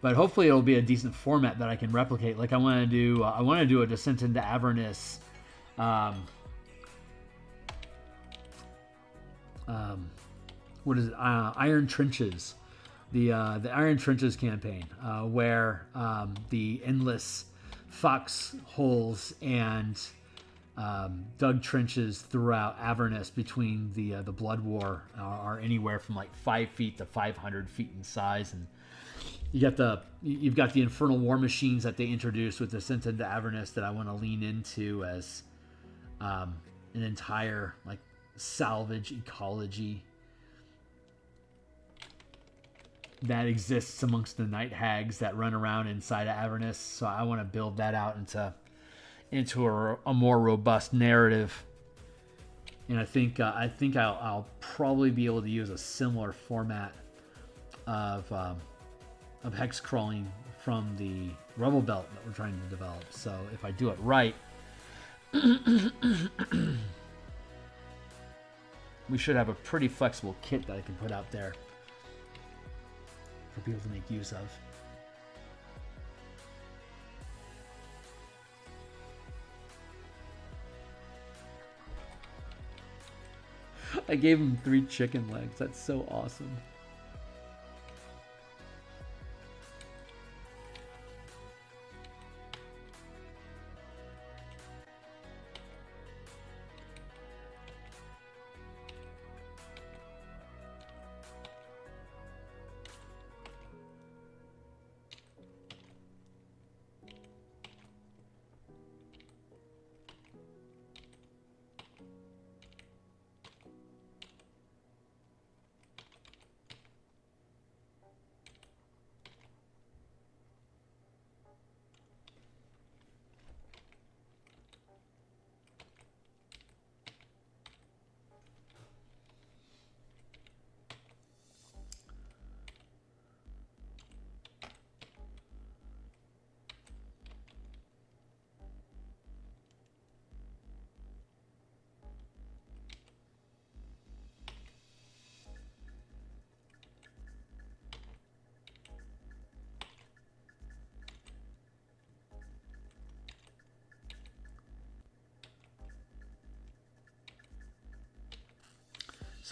But hopefully it'll be a decent format that I can replicate. Like I want to do a Descent into Avernus what is it? Iron Trenches. The Iron Trenches campaign, where the endless foxholes and dug trenches throughout Avernus between the Blood War are anywhere from like 5 feet to 500 feet in size, and you've got the Infernal War Machines that they introduced with Descent into Avernus that I want to lean into as an entire like salvage ecology that exists amongst the night hags that run around inside of Avernus. So I want to build that out into a more robust narrative. And I think I'll probably be able to use a similar format of hex crawling from the Rubble Belt that we're trying to develop. So if I do it right, we should have a pretty flexible kit that I can put out there for people to make use of. I gave him 3 chicken legs. That's so awesome.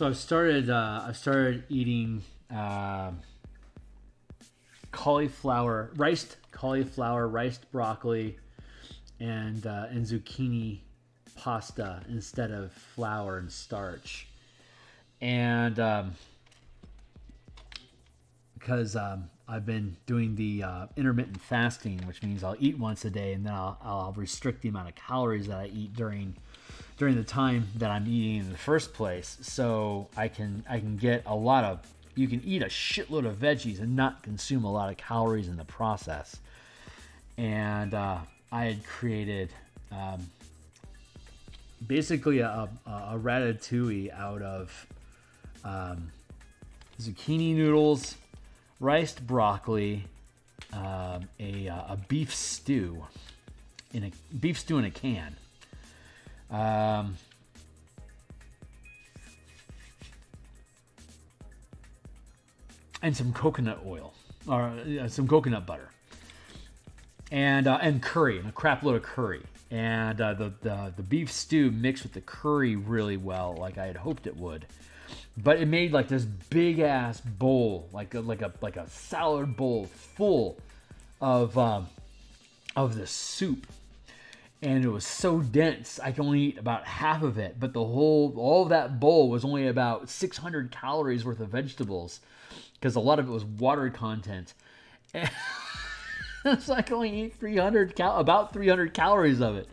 So I've started eating cauliflower, riced broccoli, and zucchini pasta instead of flour and starch. And because I've been doing the intermittent fasting, which means I'll eat once a day, and then I'll restrict the amount of calories that I eat during the time that I'm eating in the first place. So I can get a lot of, you can eat a shitload of veggies and not consume a lot of calories in the process. And I had created basically a ratatouille out of zucchini noodles, riced broccoli, a beef stew in a can, and some coconut oil or some coconut butter, and curry, and a crap load of curry. And the beef stew mixed with the curry really well, like I had hoped it would. But it made like this big ass bowl, like a salad bowl full of the soup, and it was so dense I could only eat about half of it. But all of that bowl was only about 600 calories worth of vegetables, because a lot of it was water content. And it's like I only eat about 300 calories of it,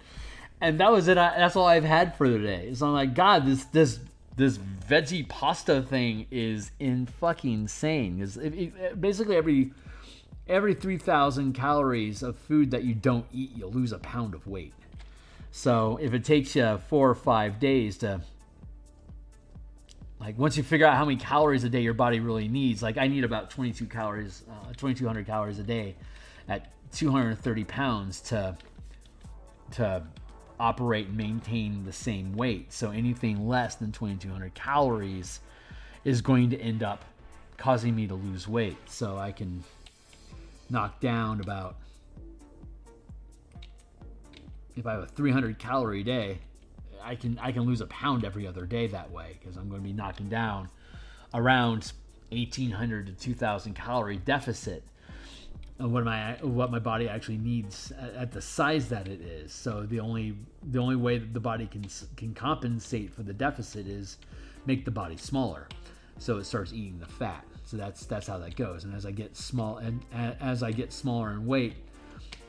and that was it. That's all I've had for the day. So I'm like, God, this veggie pasta thing is fucking insane. Because basically every 3,000 calories of food that you don't eat, you'll lose a pound of weight. So if it takes you 4 or 5 days to, like, once you figure out how many calories a day your body really needs, like I need about 2,200 calories a day at 230 pounds to operate and maintain the same weight. So anything less than 2,200 calories is going to end up causing me to lose weight. So I can knock down about, if I have a 300 calorie day, I can lose a pound every other day that way, because I'm going to be knocking down around 1,800 to 2,000 calorie deficit of what my body actually needs at the size that it is. So the only way that the body can compensate for the deficit is make the body smaller, so it starts eating the fat. So that's how that goes. And as I get smaller in weight,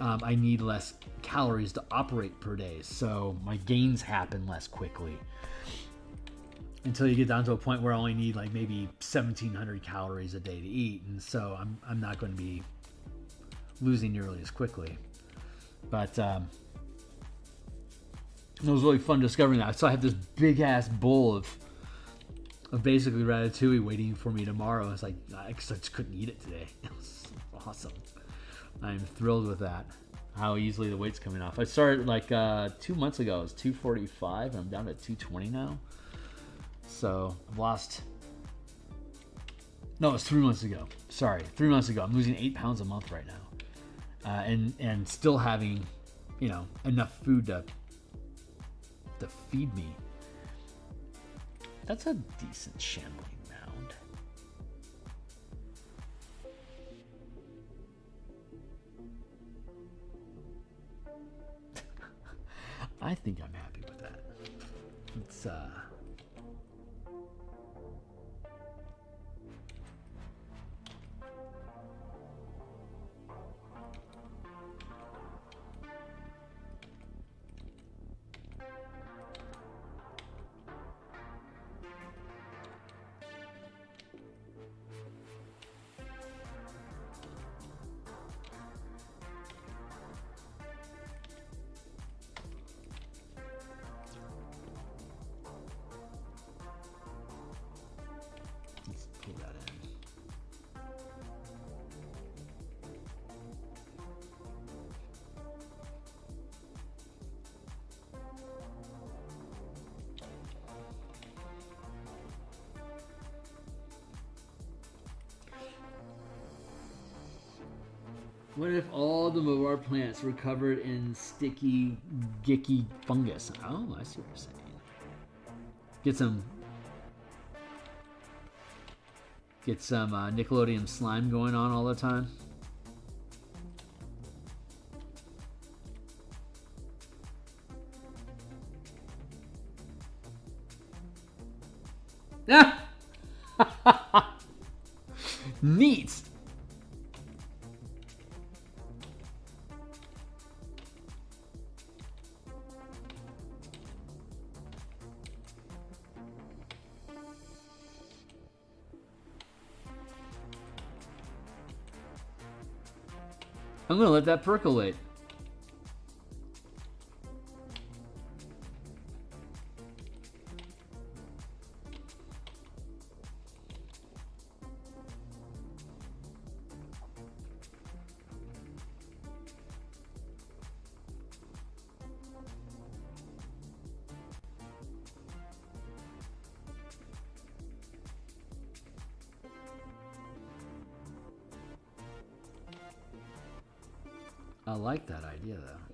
I need less calories to operate per day, so my gains happen less quickly, until you get down to a point where I only need like maybe 1,700 calories a day to eat, and so I'm not going to be losing nearly as quickly. But it was really fun discovering that. So I have this big ass bowl of basically ratatouille waiting for me tomorrow. It's like I just couldn't eat it today. It was awesome. I'm thrilled with that. How easily the weight's coming off. I started like 2 months ago. I was 245. I'm down to 220 now. So I've lost. No, it was 3 months ago. Sorry, 3 months ago. I'm losing 8 pounds a month right now. And still having, enough food to feed me. That's a decent shambling mound. I think I'm happy with that. It's what if all the mawar plants were covered in sticky, gicky fungus? Oh, I see what you're saying. Get some Get some Nickelodeon slime going on all the time. Ah! Neat. I'm going to let that percolate. I like that idea, though.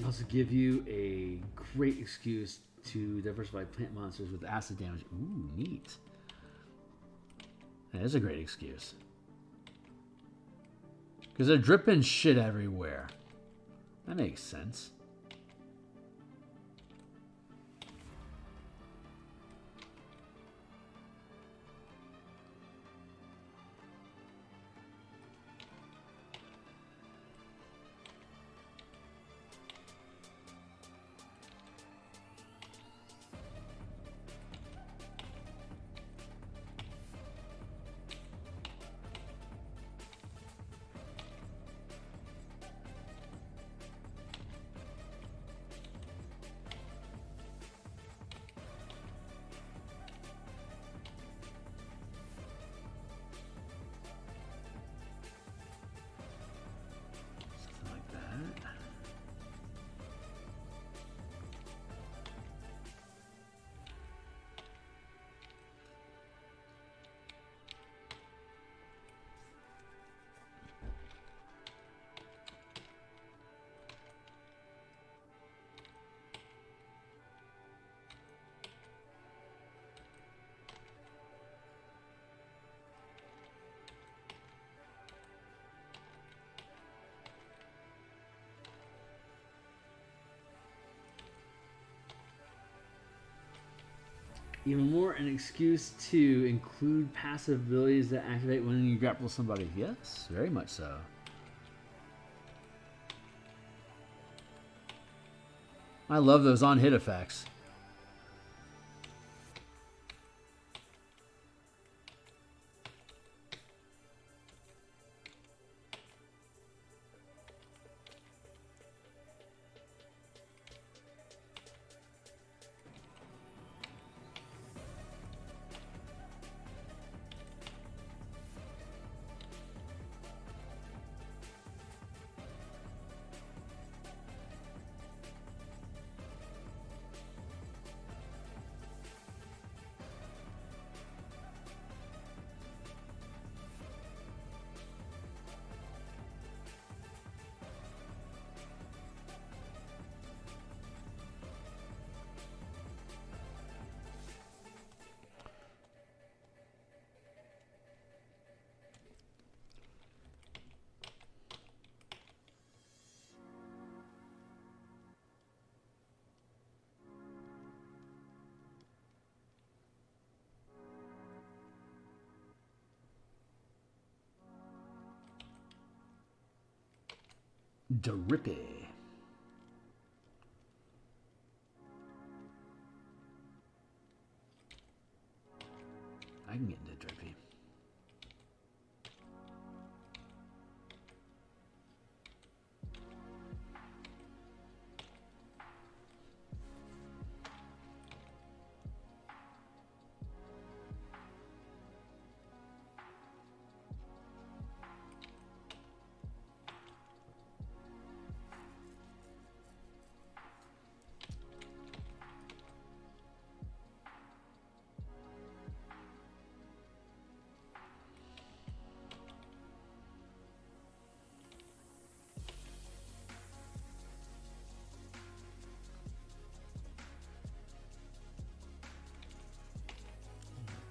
Also give you a great excuse to diversify plant monsters with acid damage. Ooh, neat. That is a great excuse. Because they're dripping shit everywhere. That makes sense. Even more, an excuse to include passive abilities that activate when you grapple somebody. Yes, very much so. I love those on-hit effects. Drippy. I can get into Drippy.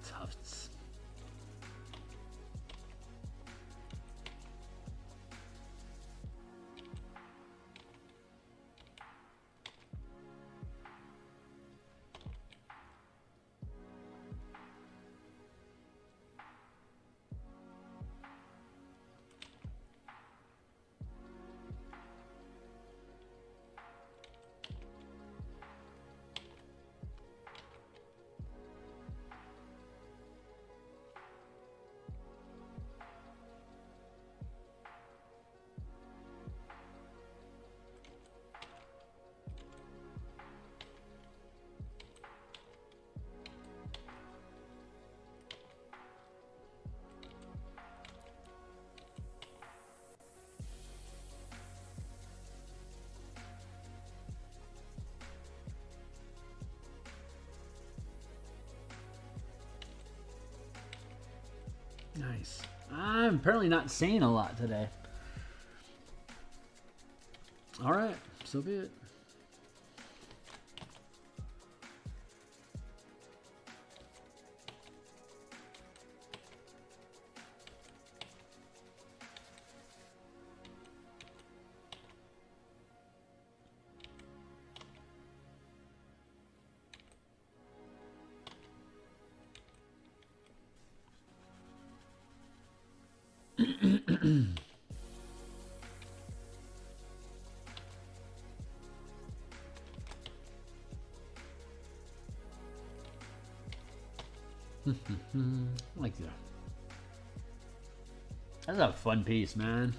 Tufts. Nice. I'm apparently not saying a lot today. All right, so be it. Like that. That's a fun piece, man.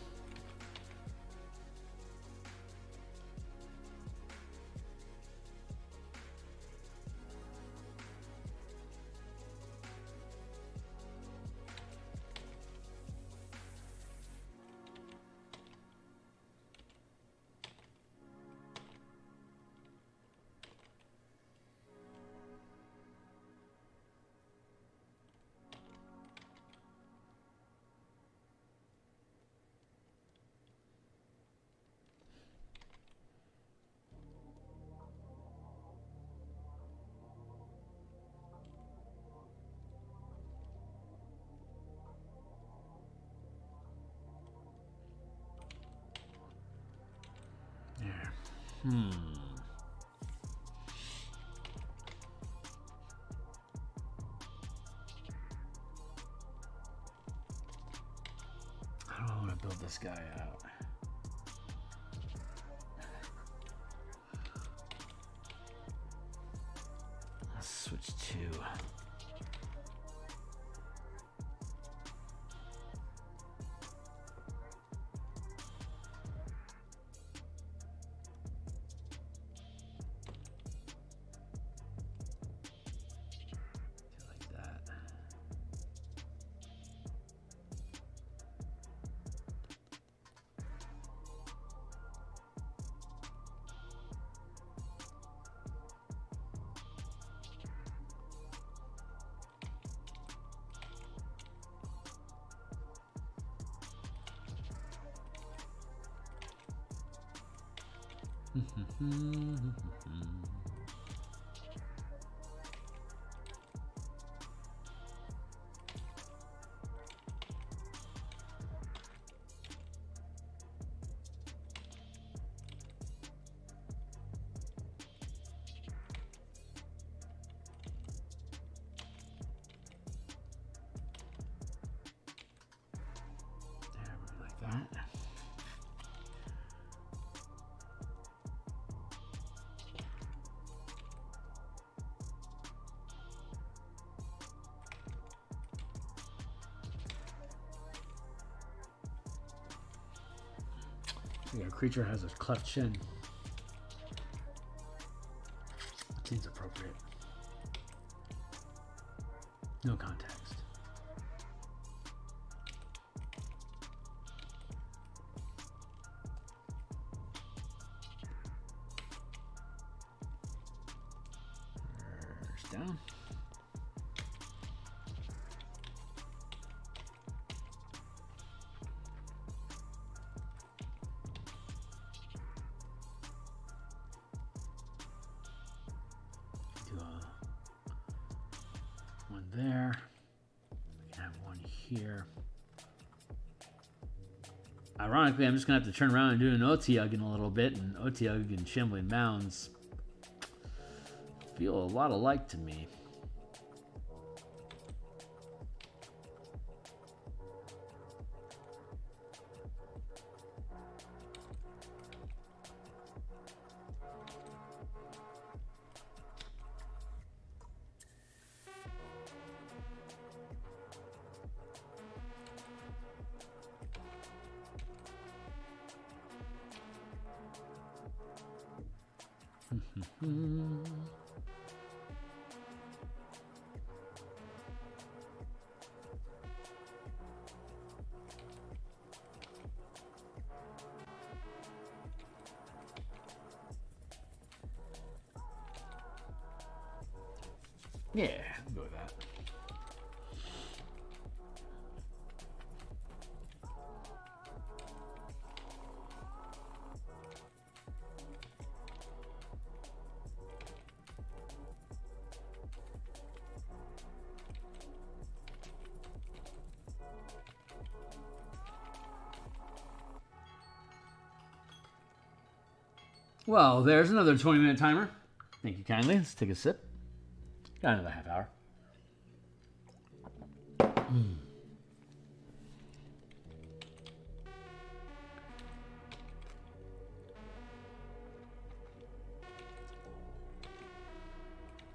How do I want to build this guy out? Let's switch to... like that. Yeah, creature has a cleft chin. That seems appropriate. No context. Down. Do one there. We can have one here. Ironically, I'm just gonna have to turn around and do an Otiug in a little bit, and Otiug and Shambling Mounds feel a lot alike to me. Yeah, I'll go with that. Well, there's another 20-minute timer. Thank you kindly. Let's take a sip. Got another half hour.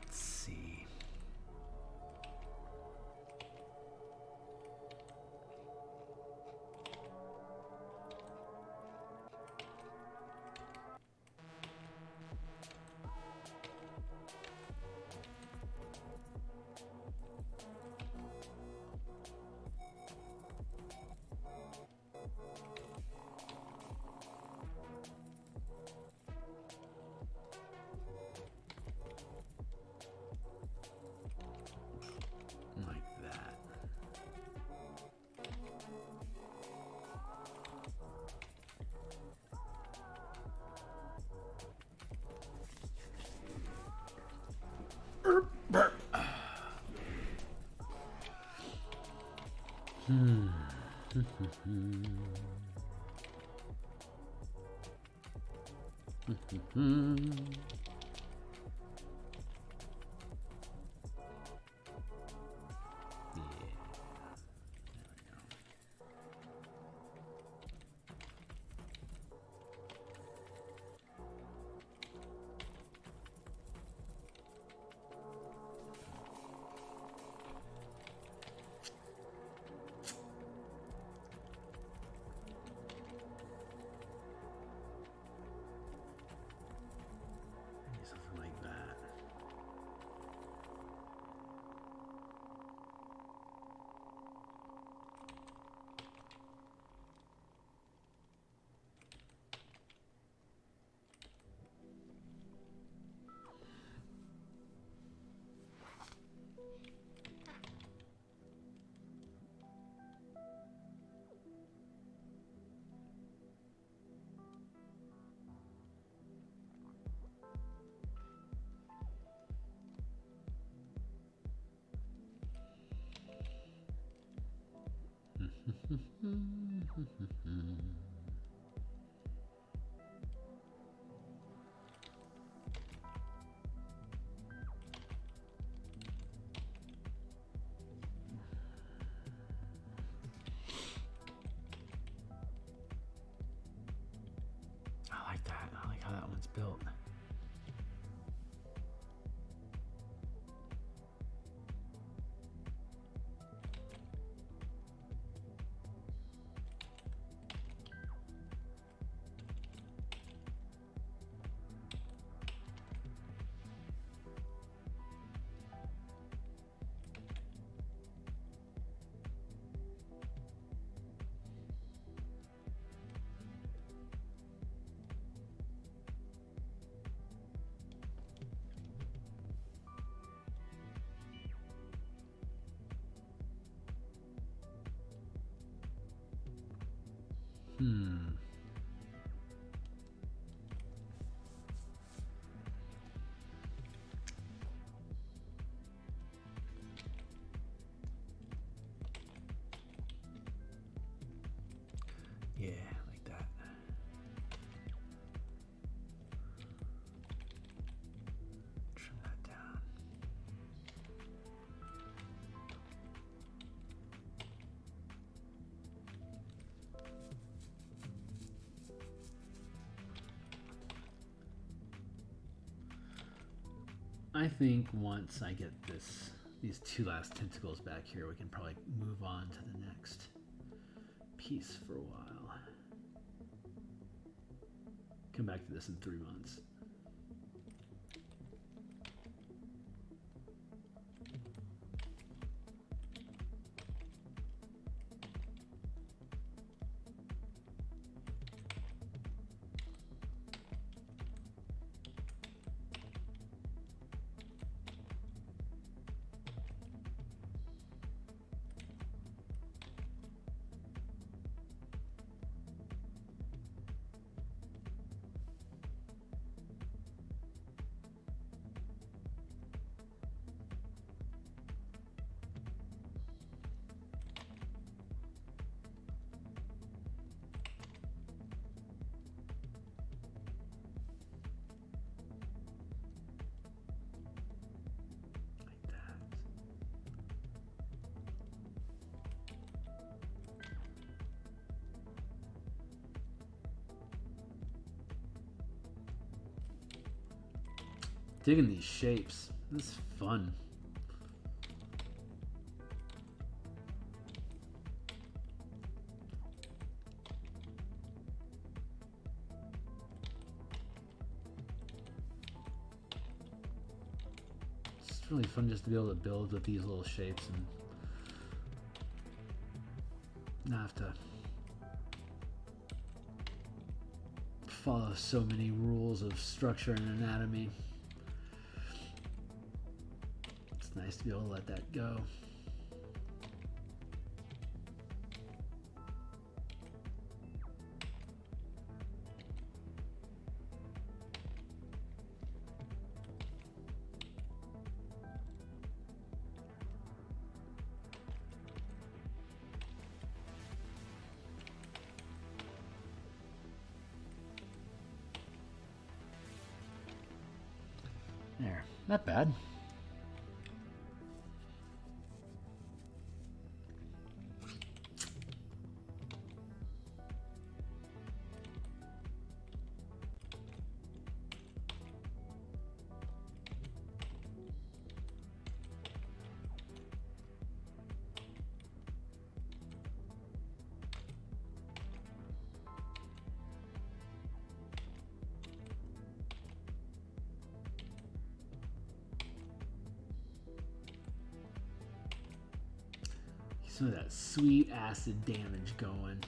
Let's see. Like that. Something like that. I like that. I like how that one's built. Yeah, like that. Trim that down. I think once I get these two last tentacles back here, we can probably move on to the next piece for a while. Come back to this in 3 months. Digging these shapes. This is fun. It's really fun just to be able to build with these little shapes and not have to follow so many rules of structure and anatomy. It's nice to be able to let that go. There, not bad. Some of that sweet acid damage going.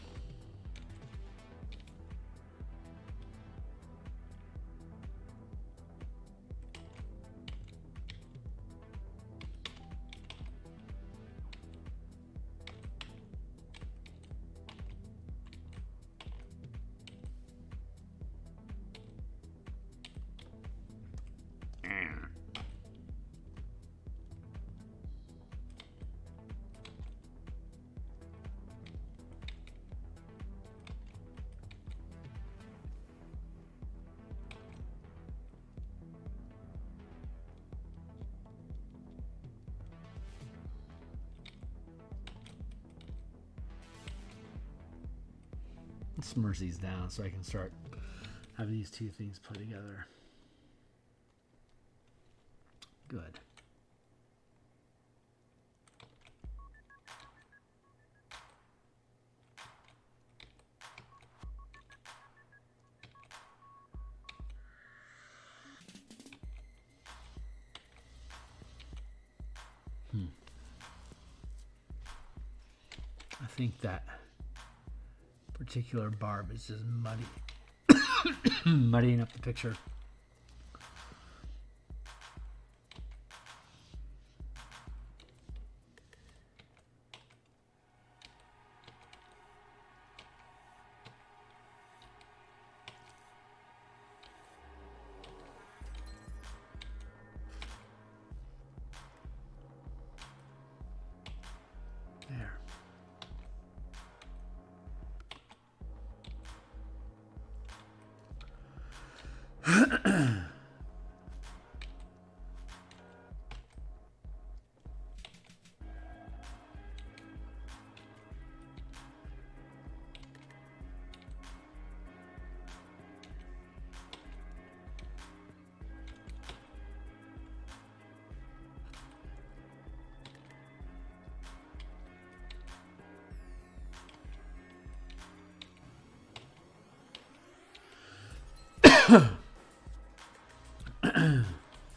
Smudge these down so I can start having these two things put together. Good. I think that particular barb is just muddy, muddying up the picture.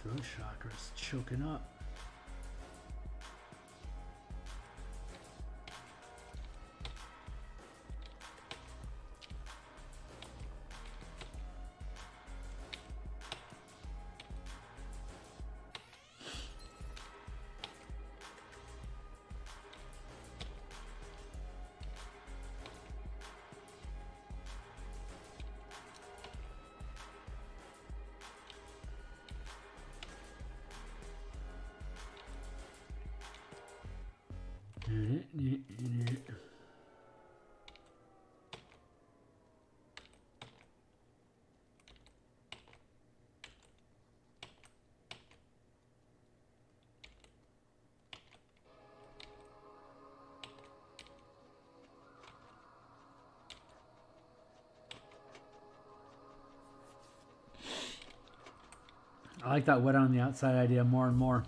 Throat chakra's choking up. I like that wet on the outside idea more and more.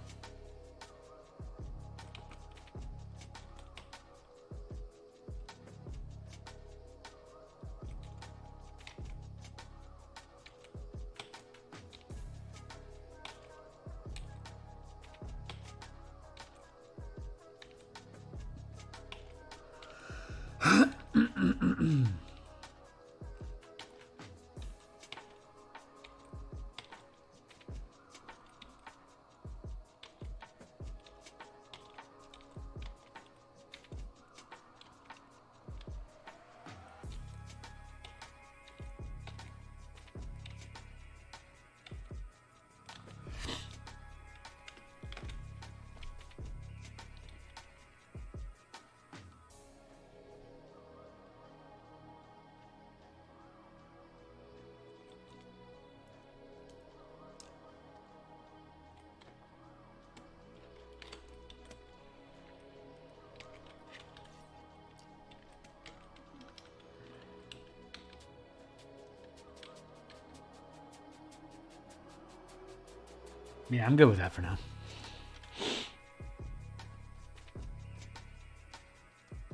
Yeah, I'm good with that for now.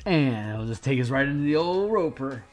And it'll just take us right into the old roper.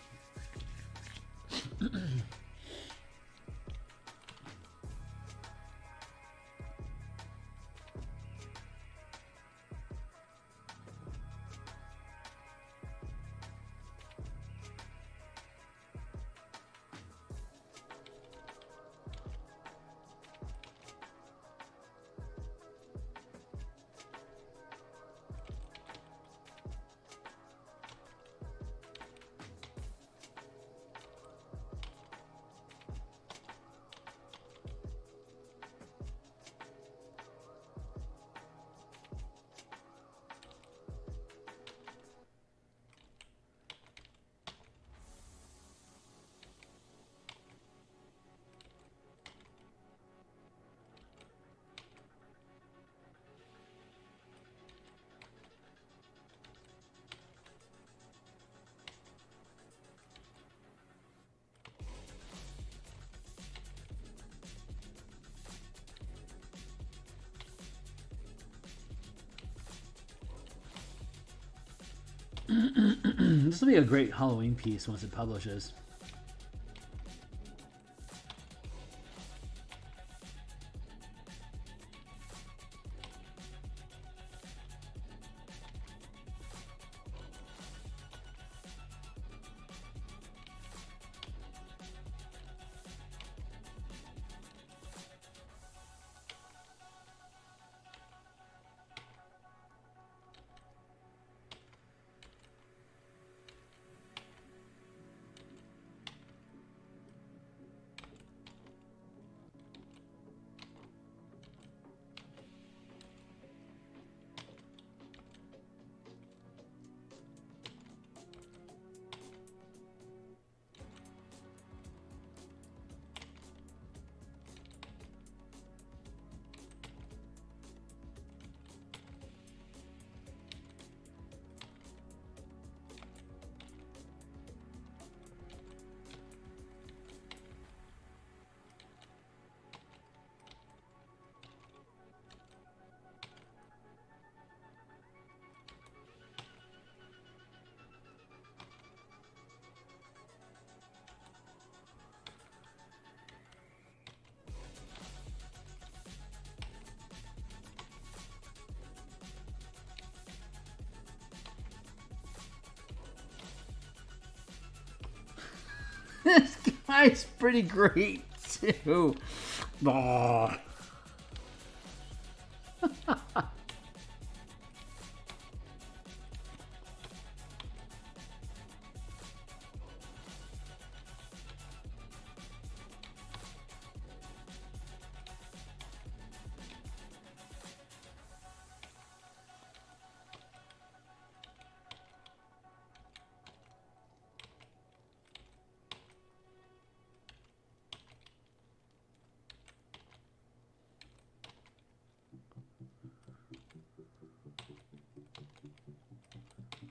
This will be a great Halloween piece once it publishes. This guy's pretty great, too. Oh.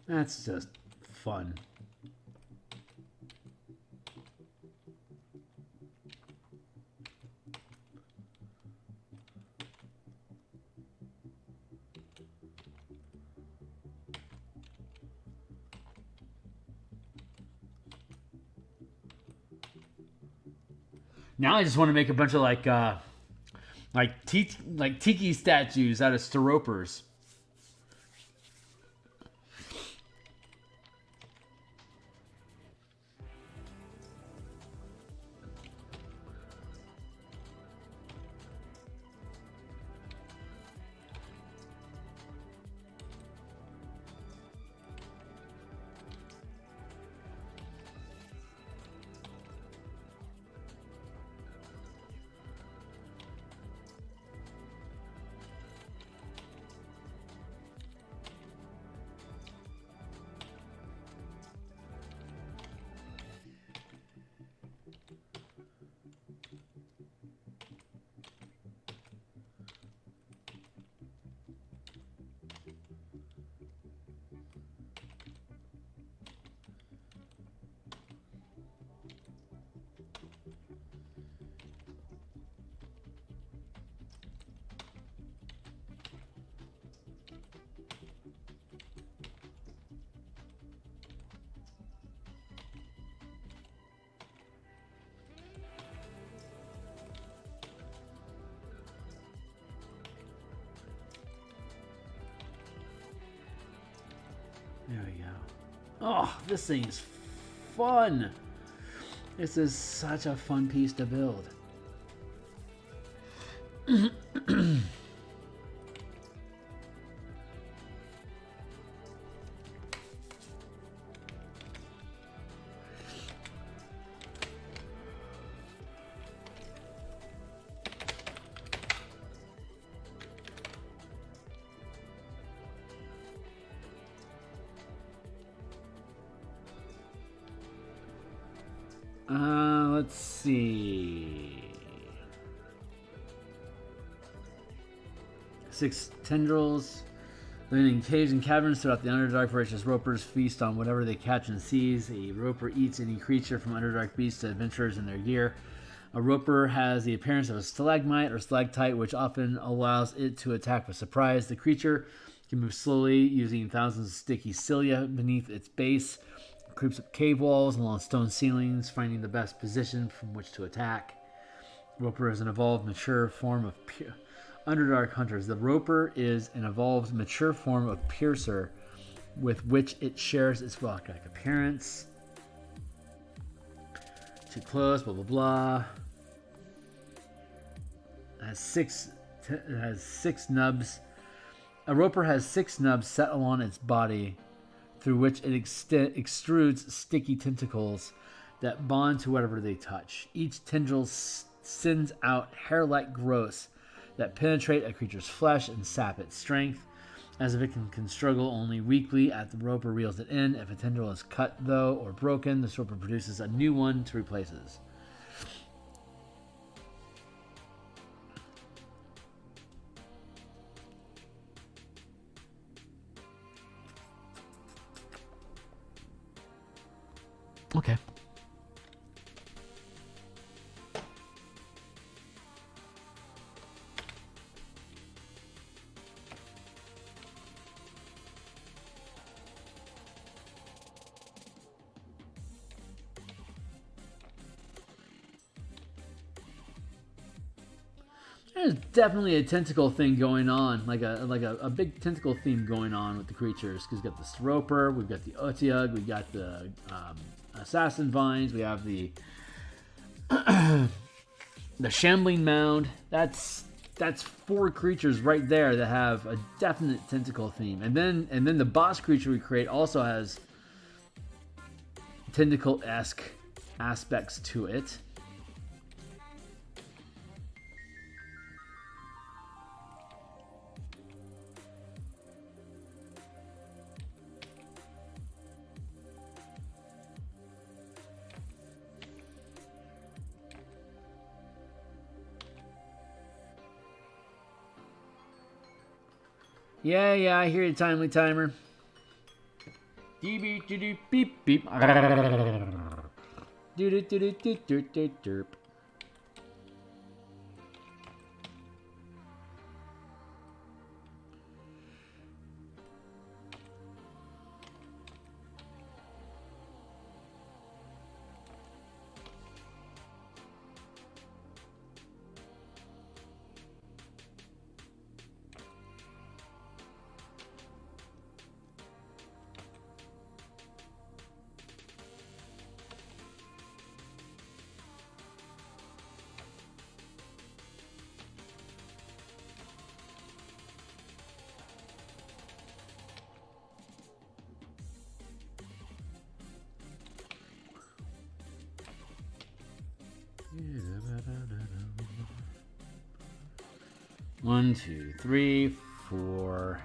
That's just fun. Now I just want to make a bunch of like tiki statues out of steropers. There we go. Oh, this thing's fun. This is such a fun piece to build. Let's see. 6 tendrils living in caves and caverns throughout the Underdark. Voracious ropers feast on whatever they catch and seize. A roper eats any creature from Underdark beasts to adventurers in their gear. A roper has the appearance of a stalagmite or stalactite, which often allows it to attack with surprise. The creature can move slowly using thousands of sticky cilia beneath its base. Creeps up cave walls along stone ceilings, finding the best position from which to attack. Roper is an evolved, mature form of Underdark hunters. The Roper is an evolved, mature form of Piercer, with which it shares its rock-like appearance. Too close, blah blah blah. It has six nubs. A Roper has 6 nubs set along its body, through which it extrudes sticky tentacles that bond to whatever they touch. Each tendril sends out hair-like growths that penetrate a creature's flesh and sap its strength. As a victim can struggle only weakly at the Roper reels it in. If a tendril is cut, though, or broken, this Roper produces a new one to replace it. Okay. There's definitely a tentacle thing going on, like a big tentacle theme going on with the creatures. Because we've got the Roper, we've got the Otyugh, we've got the Assassin Vines. We have the the Shambling Mound. That's 4 creatures right there that have a definite tentacle theme. And then the boss creature we create also has tentacle-esque aspects to it. Yeah, I hear you, timely timer. Beep beep beep beep beep. Derp. One, 2, 3, 4.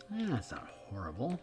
That's not horrible.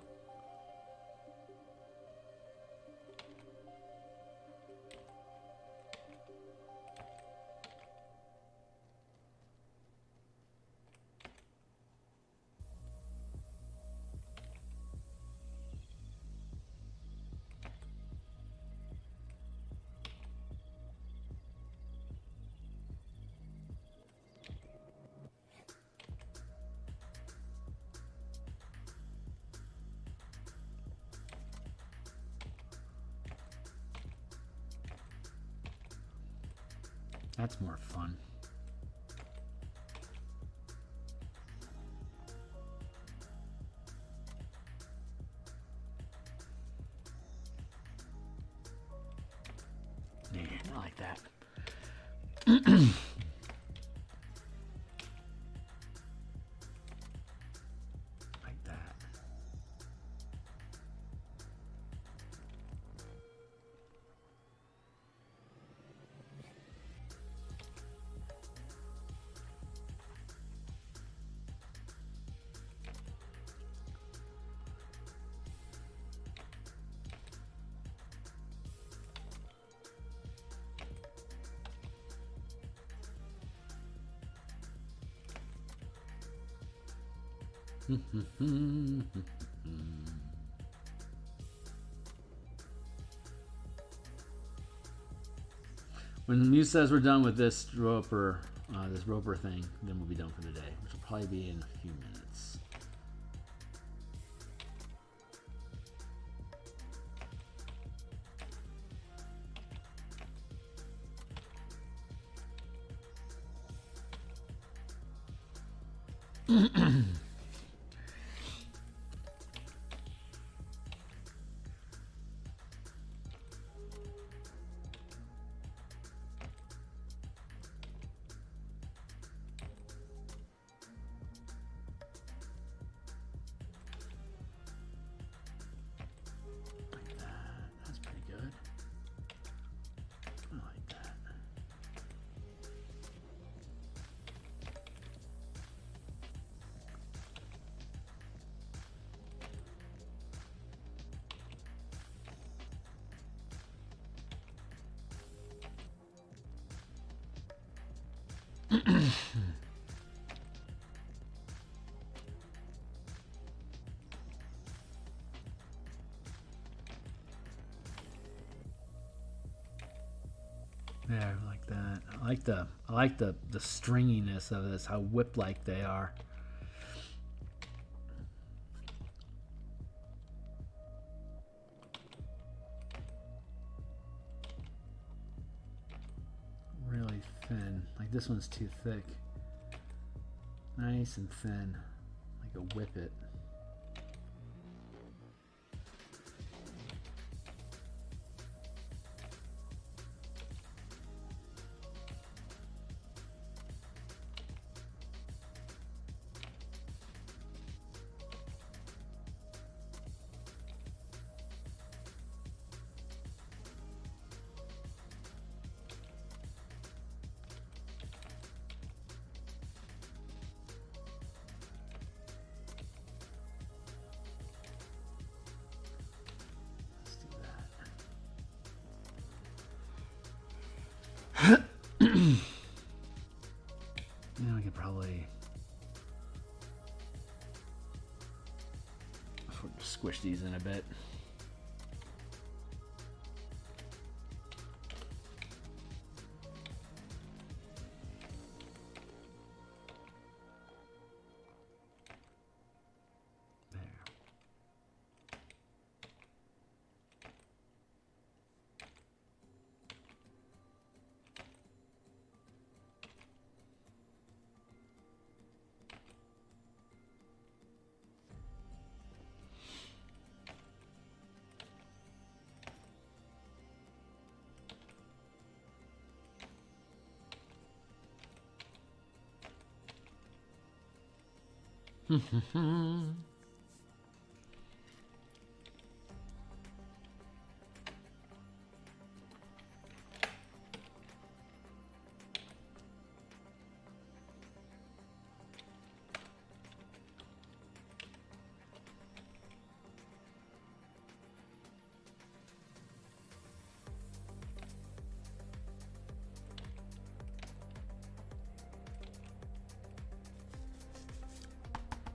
That's more fun. Yeah, I like that. Like that. When Muse says we're done with this roper thing, then we'll be done for the day, which will probably be in a few minutes. There, like that. I like the stringiness of this, how whip-like they are. Really thin. Like this one's too thick. Nice and thin. Like a whippet. Now we could probably squish these in a bit.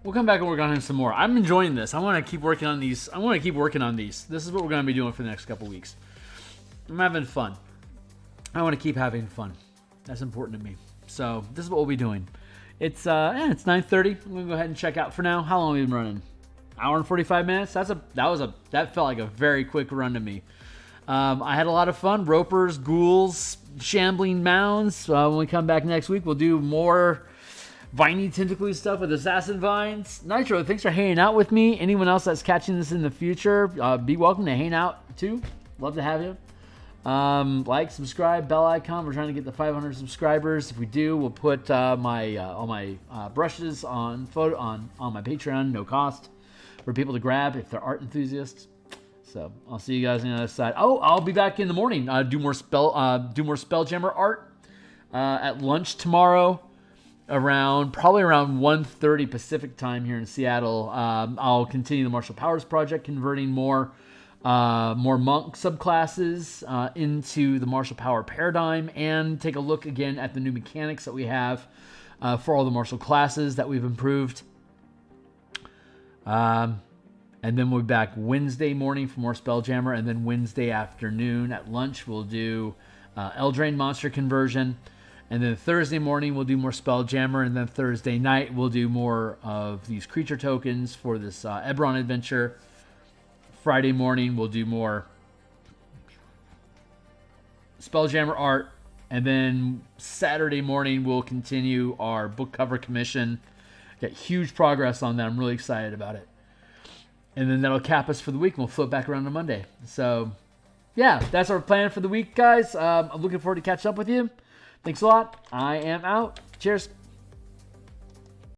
We'll come back and work on him some more. I'm enjoying this. I want to keep working on these. I want to keep working on these. This is what we're going to be doing for the next couple weeks. I'm having fun. I want to keep having fun. That's important to me. So this is what we'll be doing. It's 9:30. I'm going to go ahead and check out for now. How long have we been running? Hour and 45 minutes. That felt like a very quick run to me. I had a lot of fun. Ropers, ghouls, shambling mounds. When we come back next week, we'll do more viney tentacly stuff with assassin vines. Nitro, thanks for hanging out with me. Anyone else that's catching this in the future, be welcome to hang out too. Love to have you. Like, subscribe, bell icon. We're trying to get the 500 subscribers. If we do, we'll put all my brushes on my Patreon, no cost, for people to grab if they're art enthusiasts. So I'll see you guys on the other side. Oh, I'll be back in the morning. Do more Spelljammer art at lunch tomorrow. Probably around 1:30 Pacific time here in Seattle. I'll continue the Martial Powers project, converting more monk subclasses into the martial power paradigm, and take a look again at the new mechanics that we have for all the martial classes that we've improved. And then we'll be back Wednesday morning for more Spelljammer, and then Wednesday afternoon at lunch we'll do Eldraine monster conversion. And then Thursday morning, we'll do more Spelljammer. And then Thursday night, we'll do more of these creature tokens for this Eberron adventure. Friday morning, we'll do more Spelljammer art. And then Saturday morning, we'll continue our book cover commission. Got huge progress on that. I'm really excited about it. And then that'll cap us for the week. And we'll float back around on Monday. So, yeah, that's our plan for the week, guys. I'm looking forward to catching up with you. Thanks a lot. I am out. Cheers.